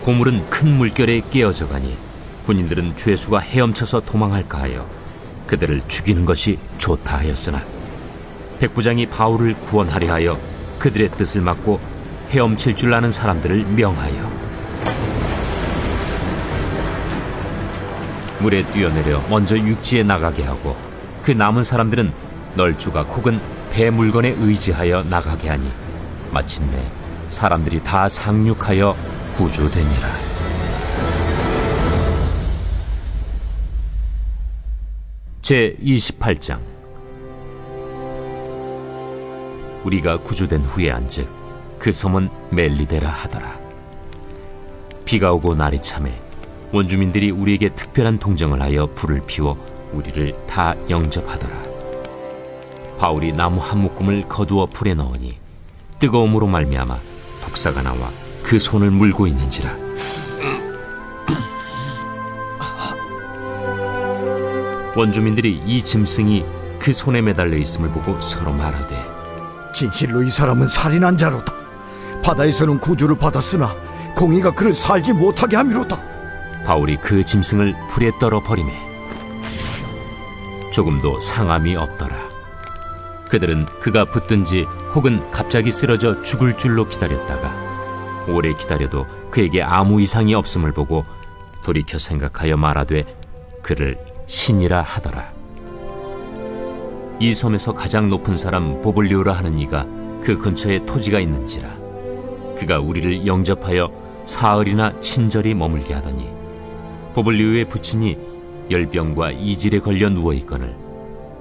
고물은 큰 물결에 깨어져 가니 군인들은 죄수가 헤엄쳐서 도망할까 하여 그들을 죽이는 것이 좋다 하였으나 백부장이 바울을 구원하려 하여 그들의 뜻을 막고 헤엄칠 줄 아는 사람들을 명하여 물에 뛰어내려 먼저 육지에 나가게 하고 그 남은 사람들은 널조각 혹은 배 물건에 의지하여 나가게 하니 마침내 사람들이 다 상륙하여 구조되니라. 제28장. 우리가 구조된 후에 안즉 그 섬은 멜리데라 하더라. 비가 오고 날이 차매 원주민들이 우리에게 특별한 동정을 하여 불을 피워 우리를 다 영접하더라. 바울이 나무 한 묶음을 거두어 불에 넣으니 뜨거움으로 말미암아 독사가 나와 그 손을 물고 있는지라. 원주민들이 이 짐승이 그 손에 매달려 있음을 보고 서로 말하되, 진실로 이 사람은 살인한 자로다. 바다에서는 구주를 받았으나 공의가 그를 살지 못하게 함이로다. 바울이 그 짐승을 불에 떨어 버리매 조금도 상함이 없더라. 그들은 그가 붙든지 혹은 갑자기 쓰러져 죽을 줄로 기다렸다가 오래 기다려도 그에게 아무 이상이 없음을 보고 돌이켜 생각하여 말하되 그를 신이라 하더라. 이 섬에서 가장 높은 사람 보블리오라 하는 이가 그 근처에 토지가 있는지라. 그가 우리를 영접하여 사흘이나 친절히 머물게 하더니 보블리오의 부친이 열병과 이질에 걸려 누워있거늘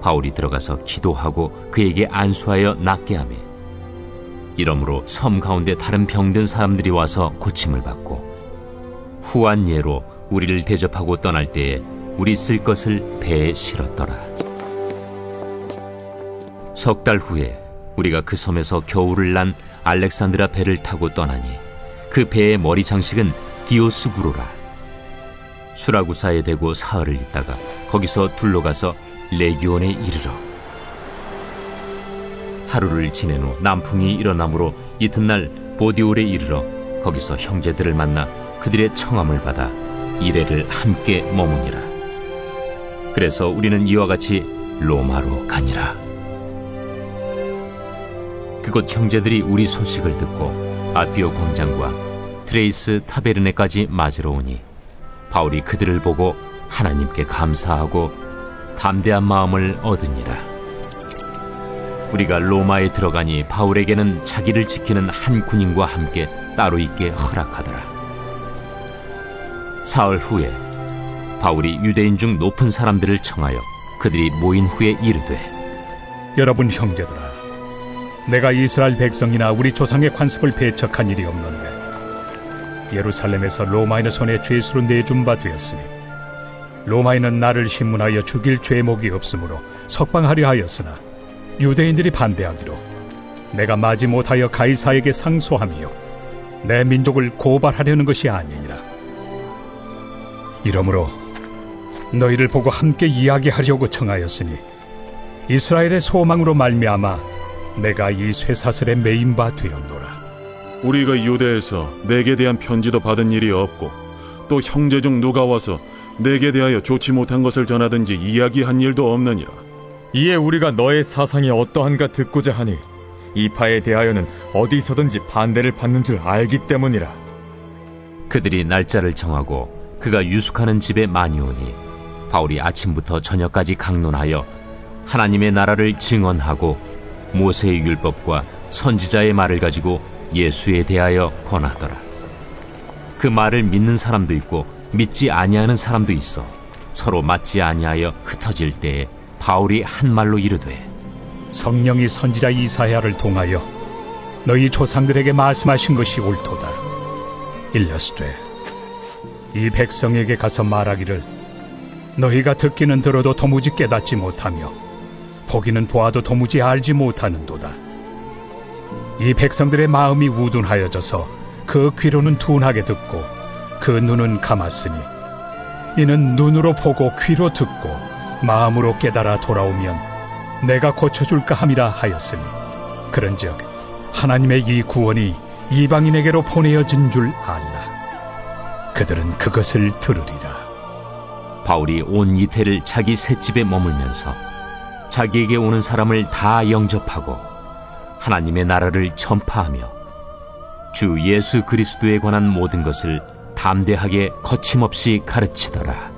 바울이 들어가서 기도하고 그에게 안수하여 낫게 하매 이러므로 섬 가운데 다른 병든 사람들이 와서 고침을 받고 후한 예로 우리를 대접하고 떠날 때에 우리 쓸 것을 배에 실었더라. 석 달 후에 우리가 그 섬에서 겨울을 난 알렉산드라 배를 타고 떠나니 그 배의 머리 장식은 디오스구로라. 수라구사에 대고 사흘을 있다가 거기서 둘러가서 레기온에 이르러 하루를 지낸 후 남풍이 일어나므로 이튿날 보디올에 이르러 거기서 형제들을 만나 그들의 청함을 받아 이레를 함께 머무니라. 그래서 우리는 이와 같이 로마로 가니라. 그곳 형제들이 우리 소식을 듣고 아피오 광장과 트레이스 타베르네까지 맞으러 오니 바울이 그들을 보고 하나님께 감사하고 담대한 마음을 얻으니라. 우리가 로마에 들어가니 바울에게는 자기를 지키는 한 군인과 함께 따로 있게 허락하더라. 사흘 후에 바울이 유대인 중 높은 사람들을 청하여 그들이 모인 후에 이르되, 여러분 형제들아, 내가 이스라엘 백성이나 우리 조상의 관습을 배척한 일이 없는데 예루살렘에서 로마인의 손에 죄수로 내준 바 되었으니 로마인은 나를 신문하여 죽일 죄목이 없으므로 석방하려 하였으나 유대인들이 반대하기로 내가 마지 못하여 가이사에게 상소하며 내 민족을 고발하려는 것이 아니니라. 이러므로 너희를 보고 함께 이야기하려고 청하였으니 이스라엘의 소망으로 말미암아 내가 이 쇠사슬에 매인 바 되었노라. 우리가 유대에서 내게 대한 편지도 받은 일이 없고 또 형제 중 누가 와서 내게 대하여 좋지 못한 것을 전하든지 이야기한 일도 없느니라. 이에 우리가 너의 사상이 어떠한가 듣고자 하니 이 바에 대하여는 어디서든지 반대를 받는 줄 알기 때문이라. 그들이 날짜를 정하고 그가 유숙하는 집에 많이 오니 바울이 아침부터 저녁까지 강론하여 하나님의 나라를 증언하고 모세의 율법과 선지자의 말을 가지고 예수에 대하여 권하더라. 그 말을 믿는 사람도 있고 믿지 아니하는 사람도 있어 서로 맞지 아니하여 흩어질 때에 바울이 한 말로 이르되, 성령이 선지자 이사야를 통하여 너희 조상들에게 말씀하신 것이 옳도다. 일러스되 이 백성에게 가서 말하기를 너희가 듣기는 들어도 도무지 깨닫지 못하며 보기는 보아도 도무지 알지 못하는도다. 이 백성들의 마음이 우둔하여져서 그 귀로는 둔하게 듣고 그 눈은 감았으니 이는 눈으로 보고 귀로 듣고 마음으로 깨달아 돌아오면 내가 고쳐줄까 함이라 하였으니 그런즉 하나님의 이 구원이 이방인에게로 보내어진 줄 알라. 그들은 그것을 들으리라. 바울이 온 이태를 자기 셋집에 머물면서 자기에게 오는 사람을 다 영접하고 하나님의 나라를 전파하며 주 예수 그리스도에 관한 모든 것을 담대하게 거침없이 가르치더라.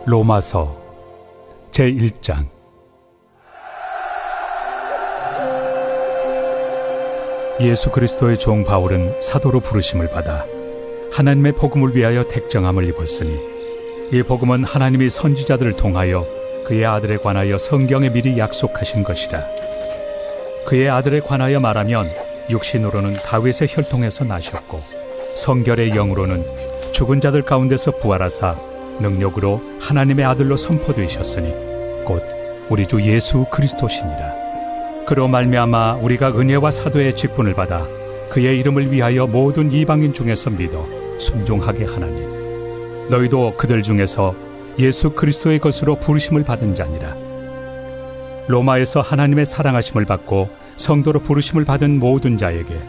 로마서 제1장. 예수 그리스도의 종 바울은 사도로 부르심을 받아 하나님의 복음을 위하여 택정함을 입었으니, 이 복음은 하나님이 선지자들을 통하여 그의 아들에 관하여 성경에 미리 약속하신 것이라. 그의 아들에 관하여 말하면 육신으로는 다윗의 혈통에서 나셨고 성결의 영으로는 죽은 자들 가운데서 부활하사 능력으로 하나님의 아들로 선포되셨으니 곧 우리 주 예수 그리스도시니라. 그로 말미암아 우리가 은혜와 사도의 직분을 받아 그의 이름을 위하여 모든 이방인 중에서 믿어 순종하게 하나니, 너희도 그들 중에서 예수 그리스도의 것으로 부르심을 받은 자니라. 로마에서 하나님의 사랑하심을 받고 성도로 부르심을 받은 모든 자에게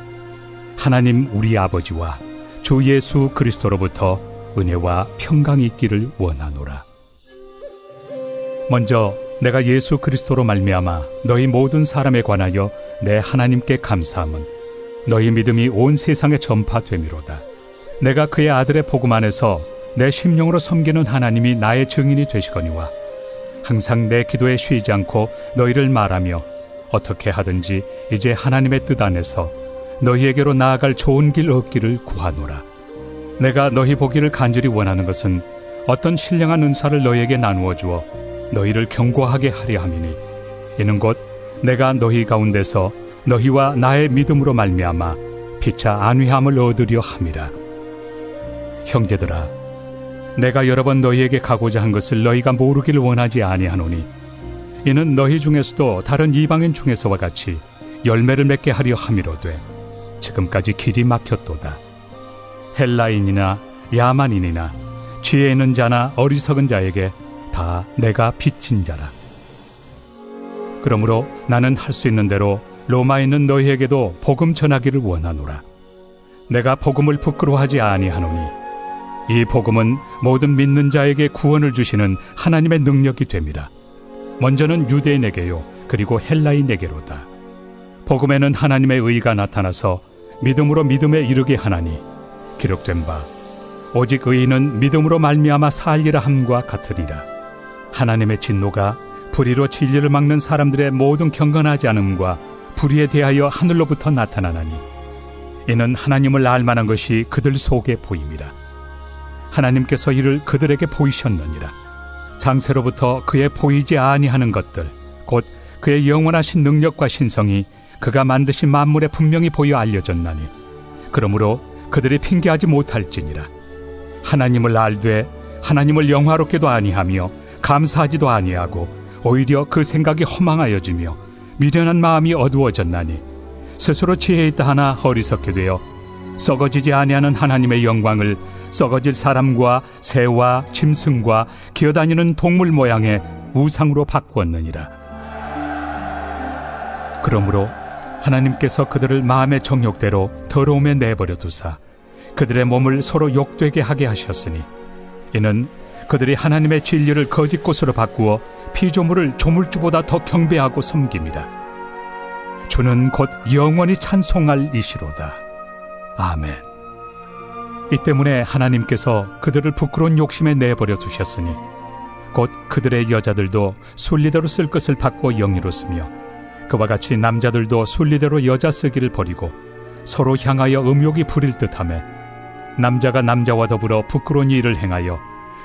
하나님 우리 아버지와 주 예수 그리스도로부터 은혜와 평강이 있기를 원하노라. 먼저 내가 예수 그리스도로 말미암아 너희 모든 사람에 관하여 내 하나님께 감사함은 너희 믿음이 온 세상에 전파됨이로다. 내가 그의 아들의 복음 안에서 내 심령으로 섬기는 하나님이 나의 증인이 되시거니와, 항상 내 기도에 쉬지 않고 너희를 말하며 어떻게 하든지 이제 하나님의 뜻 안에서 너희에게로 나아갈 좋은 길 얻기를 구하노라. 내가 너희 보기를 간절히 원하는 것은 어떤 신령한 은사를 너희에게 나누어 주어 너희를 견고하게 하려 함이니, 이는 곧 내가 너희 가운데서 너희와 나의 믿음으로 말미암아 피차 안위함을 얻으려 함이라. 형제들아, 내가 여러 번 너희에게 가고자 한 것을 너희가 모르기를 원하지 아니하노니, 이는 너희 중에서도 다른 이방인 중에서와 같이 열매를 맺게 하려 함이로되 지금까지 길이 막혔도다. 헬라인이나 야만인이나 지혜 있는 자나 어리석은 자에게 다 내가 빚진 자라. 그러므로 나는 할 수 있는 대로 로마에 있는 너희에게도 복음 전하기를 원하노라. 내가 복음을 부끄러워하지 아니하노니 이 복음은 모든 믿는 자에게 구원을 주시는 하나님의 능력이 됨이라. 먼저는 유대인에게요, 그리고 헬라인에게로다. 복음에는 하나님의 의가 나타나서 믿음으로 믿음에 이르게 하나니, 기록된 바 오직 의인은 믿음으로 말미암아 살리라 함과 같으니라. 하나님의 진노가 불의로 진리를 막는 사람들의 모든 경건하지 않음과 불의에 대하여 하늘로부터 나타나나니, 이는 하나님을 알 만한 것이 그들 속에 보임이라. 하나님께서 이를 그들에게 보이셨느니라. 장세로부터 그의 보이지 아니하는 것들, 곧 그의 영원하신 능력과 신성이 그가 만드신 만물에 분명히 보여 알려졌나니, 그러므로 그들이 핑계하지 못할지니라. 하나님을 알되 하나님을 영화롭게도 아니하며 감사하지도 아니하고 오히려 그 생각이 허망하여지며 미련한 마음이 어두워졌나니, 스스로 지혜 있다 하나 어리석게 되어 썩어지지 아니하는 하나님의 영광을 썩어질 사람과 새와 짐승과 기어다니는 동물 모양의 우상으로 바꾸었느니라. 그러므로 하나님께서 그들을 마음의 정욕대로 더러움에 내버려 두사 그들의 몸을 서로 욕되게 하게 하셨으니, 이는 그들이 하나님의 진리를 거짓 것으로 바꾸어 피조물을 조물주보다 더 경배하고 섬깁니다. 주는 곧 영원히 찬송할 이시로다. 아멘. 이 때문에 하나님께서 그들을 부끄러운 욕심에 내버려 두셨으니 곧 그들의 여자들도 순리대로 쓸 것을 받고 영리로 쓰며, 그와 같이 남자들도 순리대로 여자 쓰기를 버리고 서로 향하여 음욕이 부릴 듯하며, 남자가 남자와 더불어 부끄러운 일을 행하여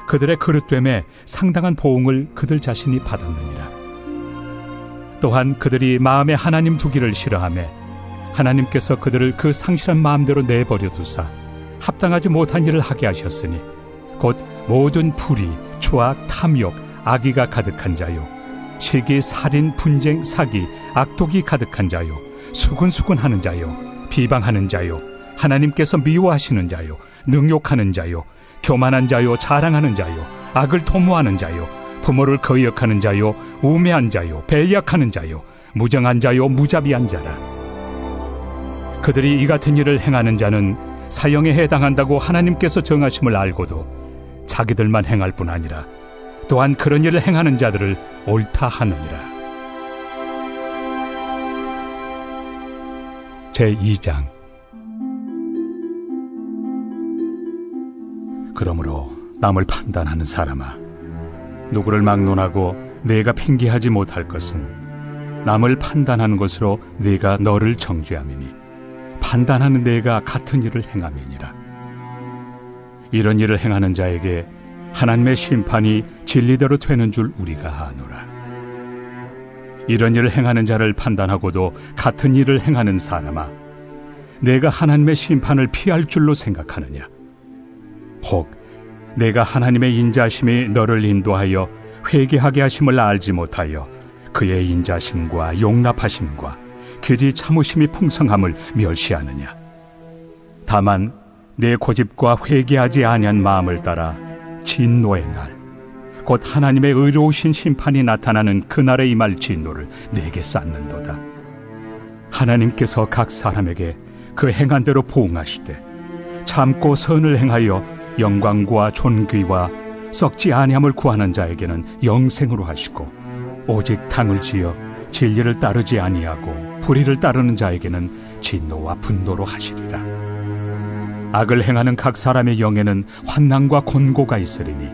그들의 그릇됨에 상당한 보응을 그들 자신이 받았느니라. 또한 그들이 마음에 하나님 두기를 싫어하며 하나님께서 그들을 그 상실한 마음대로 내버려 두사 합당하지 못한 일을 하게 하셨으니, 곧 모든 불의, 추악, 탐욕, 악의가 가득한 자요, 시기, 살인, 분쟁, 사기, 악독이 가득한 자요, 수군수군하는 자요, 비방하는 자요, 하나님께서 미워하시는 자요, 능욕하는 자요, 교만한 자요, 자랑하는 자요, 악을 도모하는 자요, 부모를 거역하는 자요, 우매한 자요, 배약하는 자요, 무정한 자요, 무자비한 자라. 그들이 이 같은 일을 행하는 자는 사형에 해당한다고 하나님께서 정하심을 알고도 자기들만 행할 뿐 아니라 또한 그런 일을 행하는 자들을 옳다 하느니라. 제2장. 그러므로 남을 판단하는 사람아, 누구를 막론하고 내가 핑계하지 못할 것은 남을 판단하는 것으로 내가 너를 정죄함이니 판단하는 내가 같은 일을 행함이니라. 이런 일을 행하는 자에게 하나님의 심판이 진리대로 되는 줄 우리가 아노라. 이런 일을 행하는 자를 판단하고도 같은 일을 행하는 사람아, 내가 하나님의 심판을 피할 줄로 생각하느냐? 혹 내가 하나님의 인자심이 너를 인도하여 회개하게 하심을 알지 못하여 그의 인자심과 용납하심과 길이 참으심이 풍성함을 멸시하느냐? 다만 내 고집과 회개하지 아니한 마음을 따라 진노의 날, 곧 하나님의 의로우신 심판이 나타나는 그날에 임할 진노를 내게 쌓는도다. 하나님께서 각 사람에게 그 행한 대로 보응하시되 참고 선을 행하여 영광과 존귀와 썩지 아니함을 구하는 자에게는 영생으로 하시고, 오직 당을 지어 진리를 따르지 아니하고 불의를 따르는 자에게는 진노와 분노로 하시리라. 악을 행하는 각 사람의 영에는 환난과 곤고가 있으리니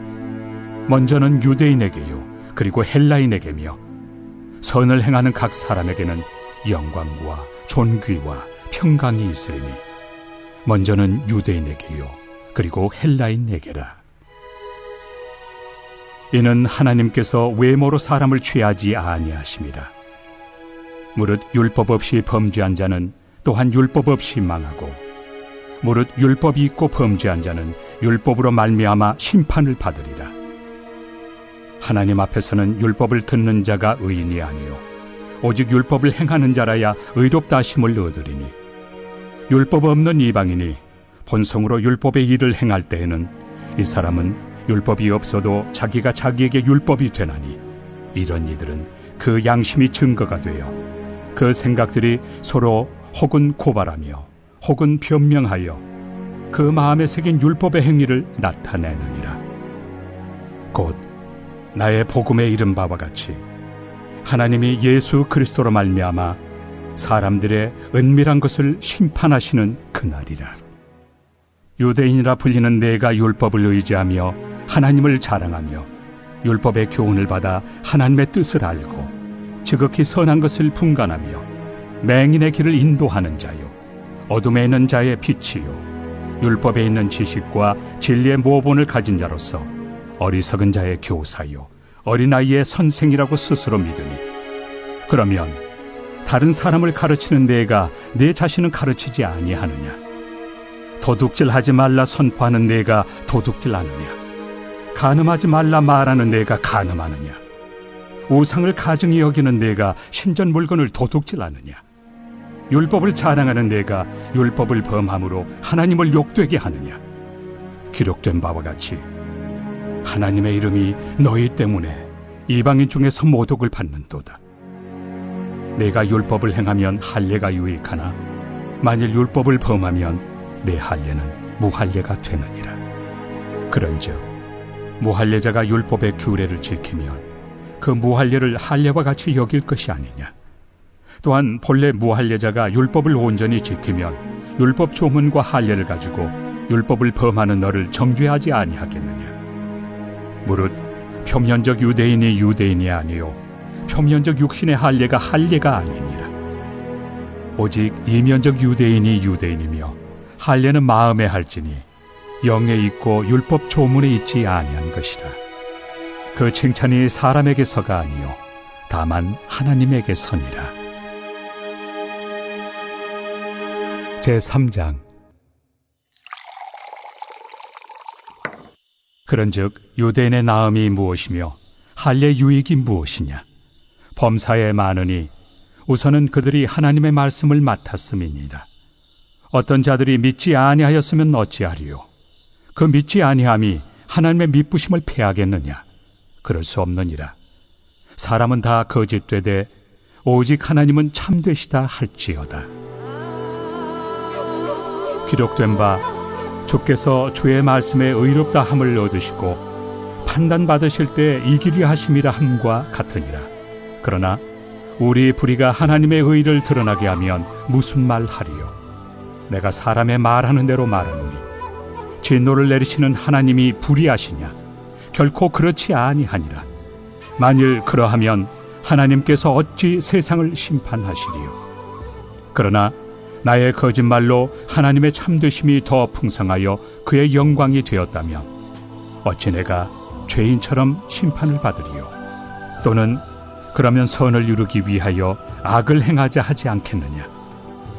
먼저는 유대인에게요 그리고 헬라인에게며, 선을 행하는 각 사람에게는 영광과 존귀와 평강이 있으리니 먼저는 유대인에게요 그리고 헬라인에게라. 이는 하나님께서 외모로 사람을 취하지 아니하심이라. 무릇 율법 없이 범죄한 자는 또한 율법 없이 망하고, 무릇 율법이 있고 범죄한 자는 율법으로 말미암아 심판을 받으리라. 하나님 앞에서는 율법을 듣는 자가 의인이 아니요 오직 율법을 행하는 자라야 의롭다 하심을 얻으리니, 율법 없는 이방인이 본성으로 율법의 일을 행할 때에는 이 사람은 율법이 없어도 자기가 자기에게 율법이 되나니, 이런 이들은 그 양심이 증거가 되어 그 생각들이 서로 혹은 고발하며 혹은 변명하여 그 마음에 새긴 율법의 행위를 나타내느니라. 곧 나의 복음에 이른 바와 같이 하나님이 예수 그리스도로 말미암아 사람들의 은밀한 것을 심판하시는 그날이라. 유대인이라 불리는 내가 율법을 의지하며 하나님을 자랑하며 율법의 교훈을 받아 하나님의 뜻을 알고 지극히 선한 것을 분간하며 맹인의 길을 인도하는 자요 어둠에 있는 자의 빛이요 율법에 있는 지식과 진리의 모본을 가진 자로서 어리석은 자의 교사요 어린아이의 선생이라고 스스로 믿으니, 그러면 다른 사람을 가르치는 내가 내 자신은 가르치지 아니하느냐? 도둑질하지 말라 선포하는 내가 도둑질하느냐? 간음하지 말라 말하는 내가 간음하느냐? 우상을 가증히 여기는 내가 신전 물건을 도둑질하느냐? 율법을 자랑하는 내가 율법을 범함으로 하나님을 욕되게 하느냐? 기록된 바와 같이 하나님의 이름이 너희 때문에 이방인 중에서 모독을 받는도다. 내가 율법을 행하면 할례가 유익하나 만일 율법을 범하면 내 할례는 무할례가 되느니라. 그런즉 무할례자가 율법의 규례를 지키면 그 무할례를 할례와 같이 여길 것이 아니냐? 또한 본래 무할례자가 율법을 온전히 지키면 율법 조문과 할례를 가지고 율법을 범하는 너를 정죄하지 아니하겠느냐? 무릇 표면적 유대인이 유대인이 아니요 표면적 육신의 할례가 할례가 아니니라. 오직 이면적 유대인이 유대인이며 할례는 마음에 할지니 영에 있고 율법 조문에 있지 아니한 것이라. 그 칭찬이 사람에게서가 아니요 다만 하나님에게서니라. 제3장. 그런즉 유대인의 나음이 무엇이며 할례 유익이 무엇이냐? 범사에 많으니 우선은 그들이 하나님의 말씀을 맡았음이니라. 어떤 자들이 믿지 아니하였으면 어찌하리요? 그 믿지 아니함이 하나님의 미쁘심을 패하겠느냐? 그럴 수 없느니라. 사람은 다 거짓되되 오직 하나님은 참되시다 할지어다. 기록된 바 주께서 주의 말씀에 의롭다 함을 얻으시고 판단받으실 때 이기려 하심이라 함과 같으니라. 그러나 우리 불의가 하나님의 의를 드러나게 하면 무슨 말 하리요? 내가 사람의 말하는 대로 말하노니 진노를 내리시는 하나님이 불의하시냐? 결코 그렇지 아니하니라. 만일 그러하면 하나님께서 어찌 세상을 심판하시리요? 그러나 나의 거짓말로 하나님의 참되심이 더 풍성하여 그의 영광이 되었다면 어찌 내가 죄인처럼 심판을 받으리요? 또는 그러면 선을 이루기 위하여 악을 행하자 하지 않겠느냐?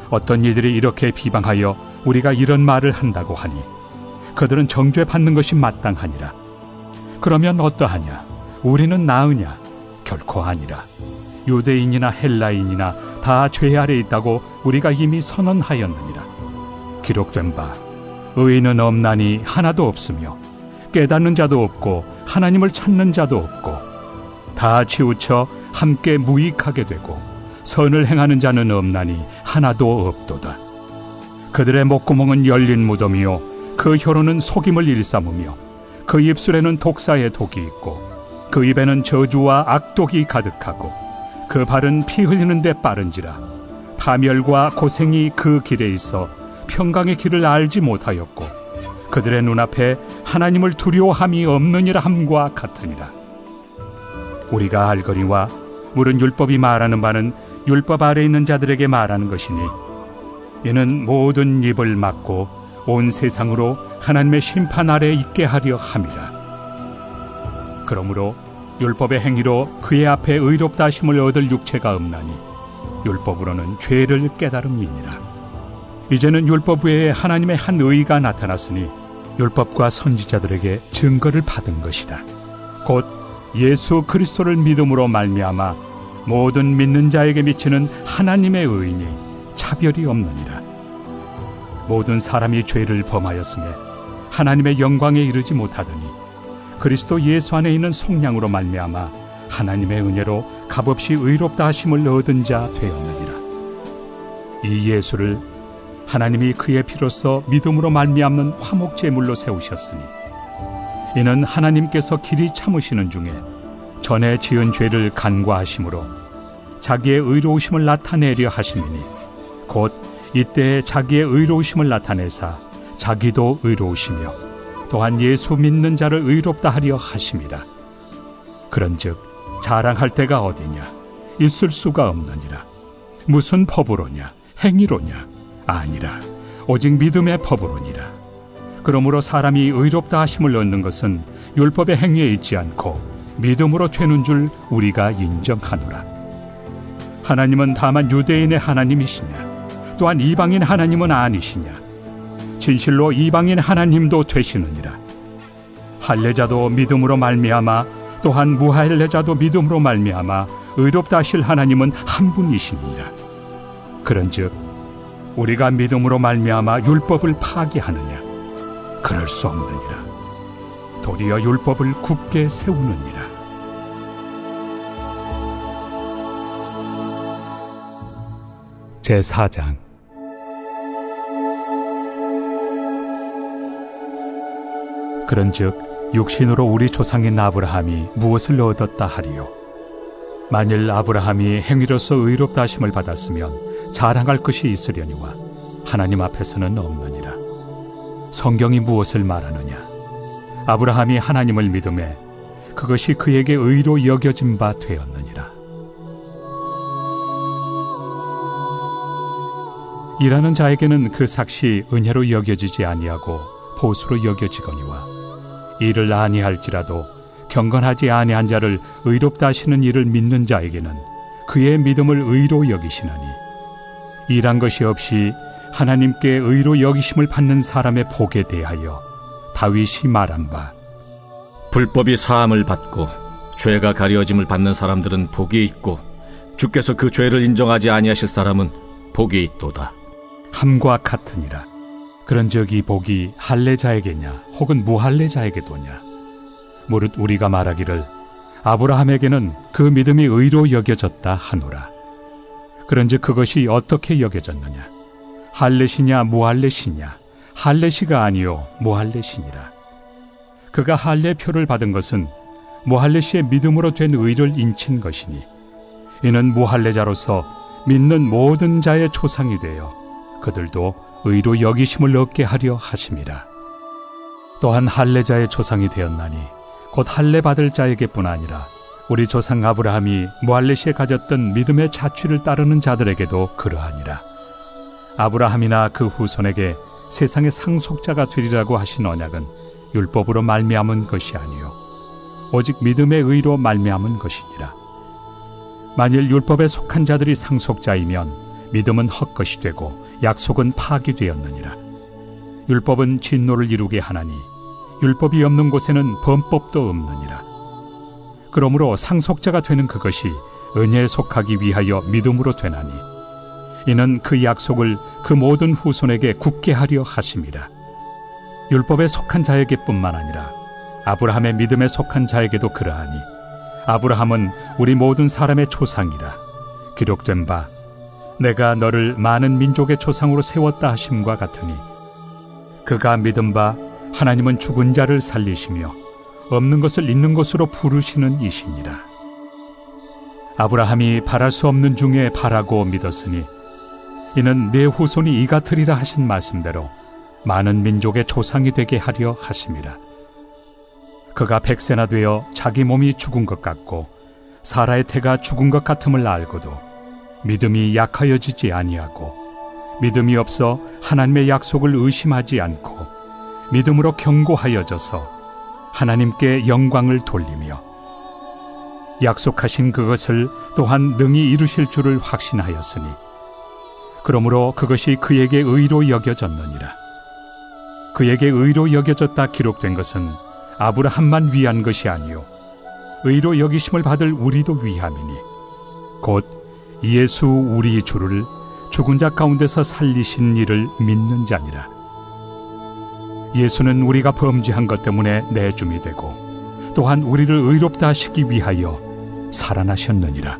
어떤 이들이 이렇게 비방하여 우리가 이런 말을 한다고 하니 그들은 정죄받는 것이 마땅하니라. 그러면 어떠하냐? 우리는 나으냐? 결코 아니라. 유대인이나 헬라인이나 다 죄 아래 있다고 우리가 이미 선언하였느니라. 기록된 바 의인은 없나니 하나도 없으며 깨닫는 자도 없고 하나님을 찾는 자도 없고 다 치우쳐 함께 무익하게 되고 선을 행하는 자는 없나니 하나도 없도다. 그들의 목구멍은 열린 무덤이요 그 혀로는 속임을 일삼으며 그 입술에는 독사의 독이 있고 그 입에는 저주와 악독이 가득하고 그 발은 피 흘리는 데 빠른지라. 파멸과 고생이 그 길에 있어 평강의 길을 알지 못하였고 그들의 눈앞에 하나님을 두려워함이 없느니라 함과 같으니라. 우리가 알거니와 물은 율법이 말하는 바는 율법 아래 있는 자들에게 말하는 것이니 이는 모든 입을 막고 온 세상으로 하나님의 심판 아래 있게 하려 함이라. 그러므로 율법의 행위로 그의 앞에 의롭다 하심을 얻을 육체가 없나니 율법으로는 죄를 깨달음이니라. 이제는 율법 외에 하나님의 한 의가 나타났으니 율법과 선지자들에게 증거를 받은 것이다. 곧 예수 그리스도를 믿음으로 말미암아 모든 믿는 자에게 미치는 하나님의 의인이 차별이 없느니라. 모든 사람이 죄를 범하였음에 하나님의 영광에 이르지 못하더니 그리스도 예수 안에 있는 속량으로 말미암아 하나님의 은혜로 값없이 의롭다 하심을 얻은 자 되었느니라. 이 예수를 하나님이 그의 피로써 믿음으로 말미암는 화목제물로 세우셨으니 이는 하나님께서 길이 참으시는 중에 전에 지은 죄를 간과하심으로 자기의 의로우심을 나타내려 하심이니 곧 이때에 자기의 의로우심을 나타내사 자기도 의로우시며 또한 예수 믿는 자를 의롭다 하려 하심이라. 그런즉 자랑할 때가 어디냐? 있을 수가 없느니라. 무슨 법으로냐? 행위로냐? 아니라 오직 믿음의 법으로니라. 그러므로 사람이 의롭다 하심을 얻는 것은 율법의 행위에 있지 않고 믿음으로 되는 줄 우리가 인정하노라. 하나님은 다만 유대인의 하나님이시냐? 또한 이방인 하나님은 아니시냐? 진실로 이방인 하나님도 되시느니라. 할례자도 믿음으로 말미암아 또한 무할례자도 믿음으로 말미암아 의롭다 하실 하나님은 한 분이시니라. 그런즉 우리가 믿음으로 말미암아 율법을 파기하느냐? 그럴 수 없느니라. 도리어 율법을 굳게 세우느니라. 제4장. 그런즉 육신으로 우리 조상인 아브라함이 무엇을 얻었다 하리요? 만일 아브라함이 행위로서 의롭다 하심을 받았으면 자랑할 것이 있으려니와 하나님 앞에서는 없느니라. 성경이 무엇을 말하느냐? 아브라함이 하나님을 믿음에 그것이 그에게 의로 여겨진 바 되었느니라. 일하는 자에게는 그 삭시 은혜로 여겨지지 아니하고 보수로 여겨지거니와 일을 아니할지라도 경건하지 아니한 자를 의롭다 하시는 이를 믿는 자에게는 그의 믿음을 의로 여기시나니 일한 것이 없이 하나님께 의로 여기심을 받는 사람의 복에 대하여 다윗이 말한 바 불법이 사함을 받고 죄가 가려짐을 받는 사람들은 복이 있고 주께서 그 죄를 인정하지 아니하실 사람은 복이 있도다 함과 같으니라. 그런즉 이 복이 할례자에게냐 혹은 무할례자에게도냐? 무릇 우리가 말하기를 아브라함에게는 그 믿음이 의로 여겨졌다 하노라. 그런즉 그것이 어떻게 여겨졌느냐? 할례시냐 무할례시냐? 할례시가 아니요 무할례시니라. 그가 할례표를 받은 것은 무할례시의 믿음으로 된 의를 인친 것이니 이는 무할례자로서 믿는 모든 자의 조상이 되어 그들도 의로 여기심을 얻게 하려 하심이라. 또한 할례자의 조상이 되었나니 곧 할례 받을 자에게뿐 아니라 우리 조상 아브라함이 무할레시에 가졌던 믿음의 자취를 따르는 자들에게도 그러하니라. 아브라함이나 그 후손에게 세상의 상속자가 되리라고 하신 언약은 율법으로 말미암은 것이 아니요 오직 믿음의 의로 말미암은 것이니라. 만일 율법에 속한 자들이 상속자이면 믿음은 헛것이 되고 약속은 파기되었느니라. 율법은 진노를 이루게 하나니 율법이 없는 곳에는 범법도 없느니라. 그러므로 상속자가 되는 그것이 은혜에 속하기 위하여 믿음으로 되나니 이는 그 약속을 그 모든 후손에게 굳게 하려 하심이라. 율법에 속한 자에게뿐만 아니라 아브라함의 믿음에 속한 자에게도 그러하니 아브라함은 우리 모든 사람의 조상이라. 기록된 바 내가 너를 많은 민족의 조상으로 세웠다 하심과 같으니 그가 믿은 바 하나님은 죽은 자를 살리시며 없는 것을 있는 것으로 부르시는 이시니라. 아브라함이 바랄 수 없는 중에 바라고 믿었으니 이는 내 후손이 이 같으리라 하신 말씀대로 많은 민족의 조상이 되게 하려 하심이라. 그가 100세나 되어 자기 몸이 죽은 것 같고 사라의 태가 죽은 것 같음을 알고도 믿음이 약하여지지 아니하고 믿음이 없어 하나님의 약속을 의심하지 않고 믿음으로 견고하여져서 하나님께 영광을 돌리며 약속하신 그것을 또한 능히 이루실 줄을 확신하였으니 그러므로 그것이 그에게 의로 여겨졌느니라. 그에게 의로 여겨졌다 기록된 것은 아브라함만 위한 것이 아니요 의로 여기심을 받을 우리도 위함이니 곧 예수 우리 주를 죽은 자 가운데서 살리신 이를 믿는 자니라. 예수는 우리가 범죄한 것 때문에 내줌이 되고 또한 우리를 의롭다 하시기 위하여 살아나셨느니라.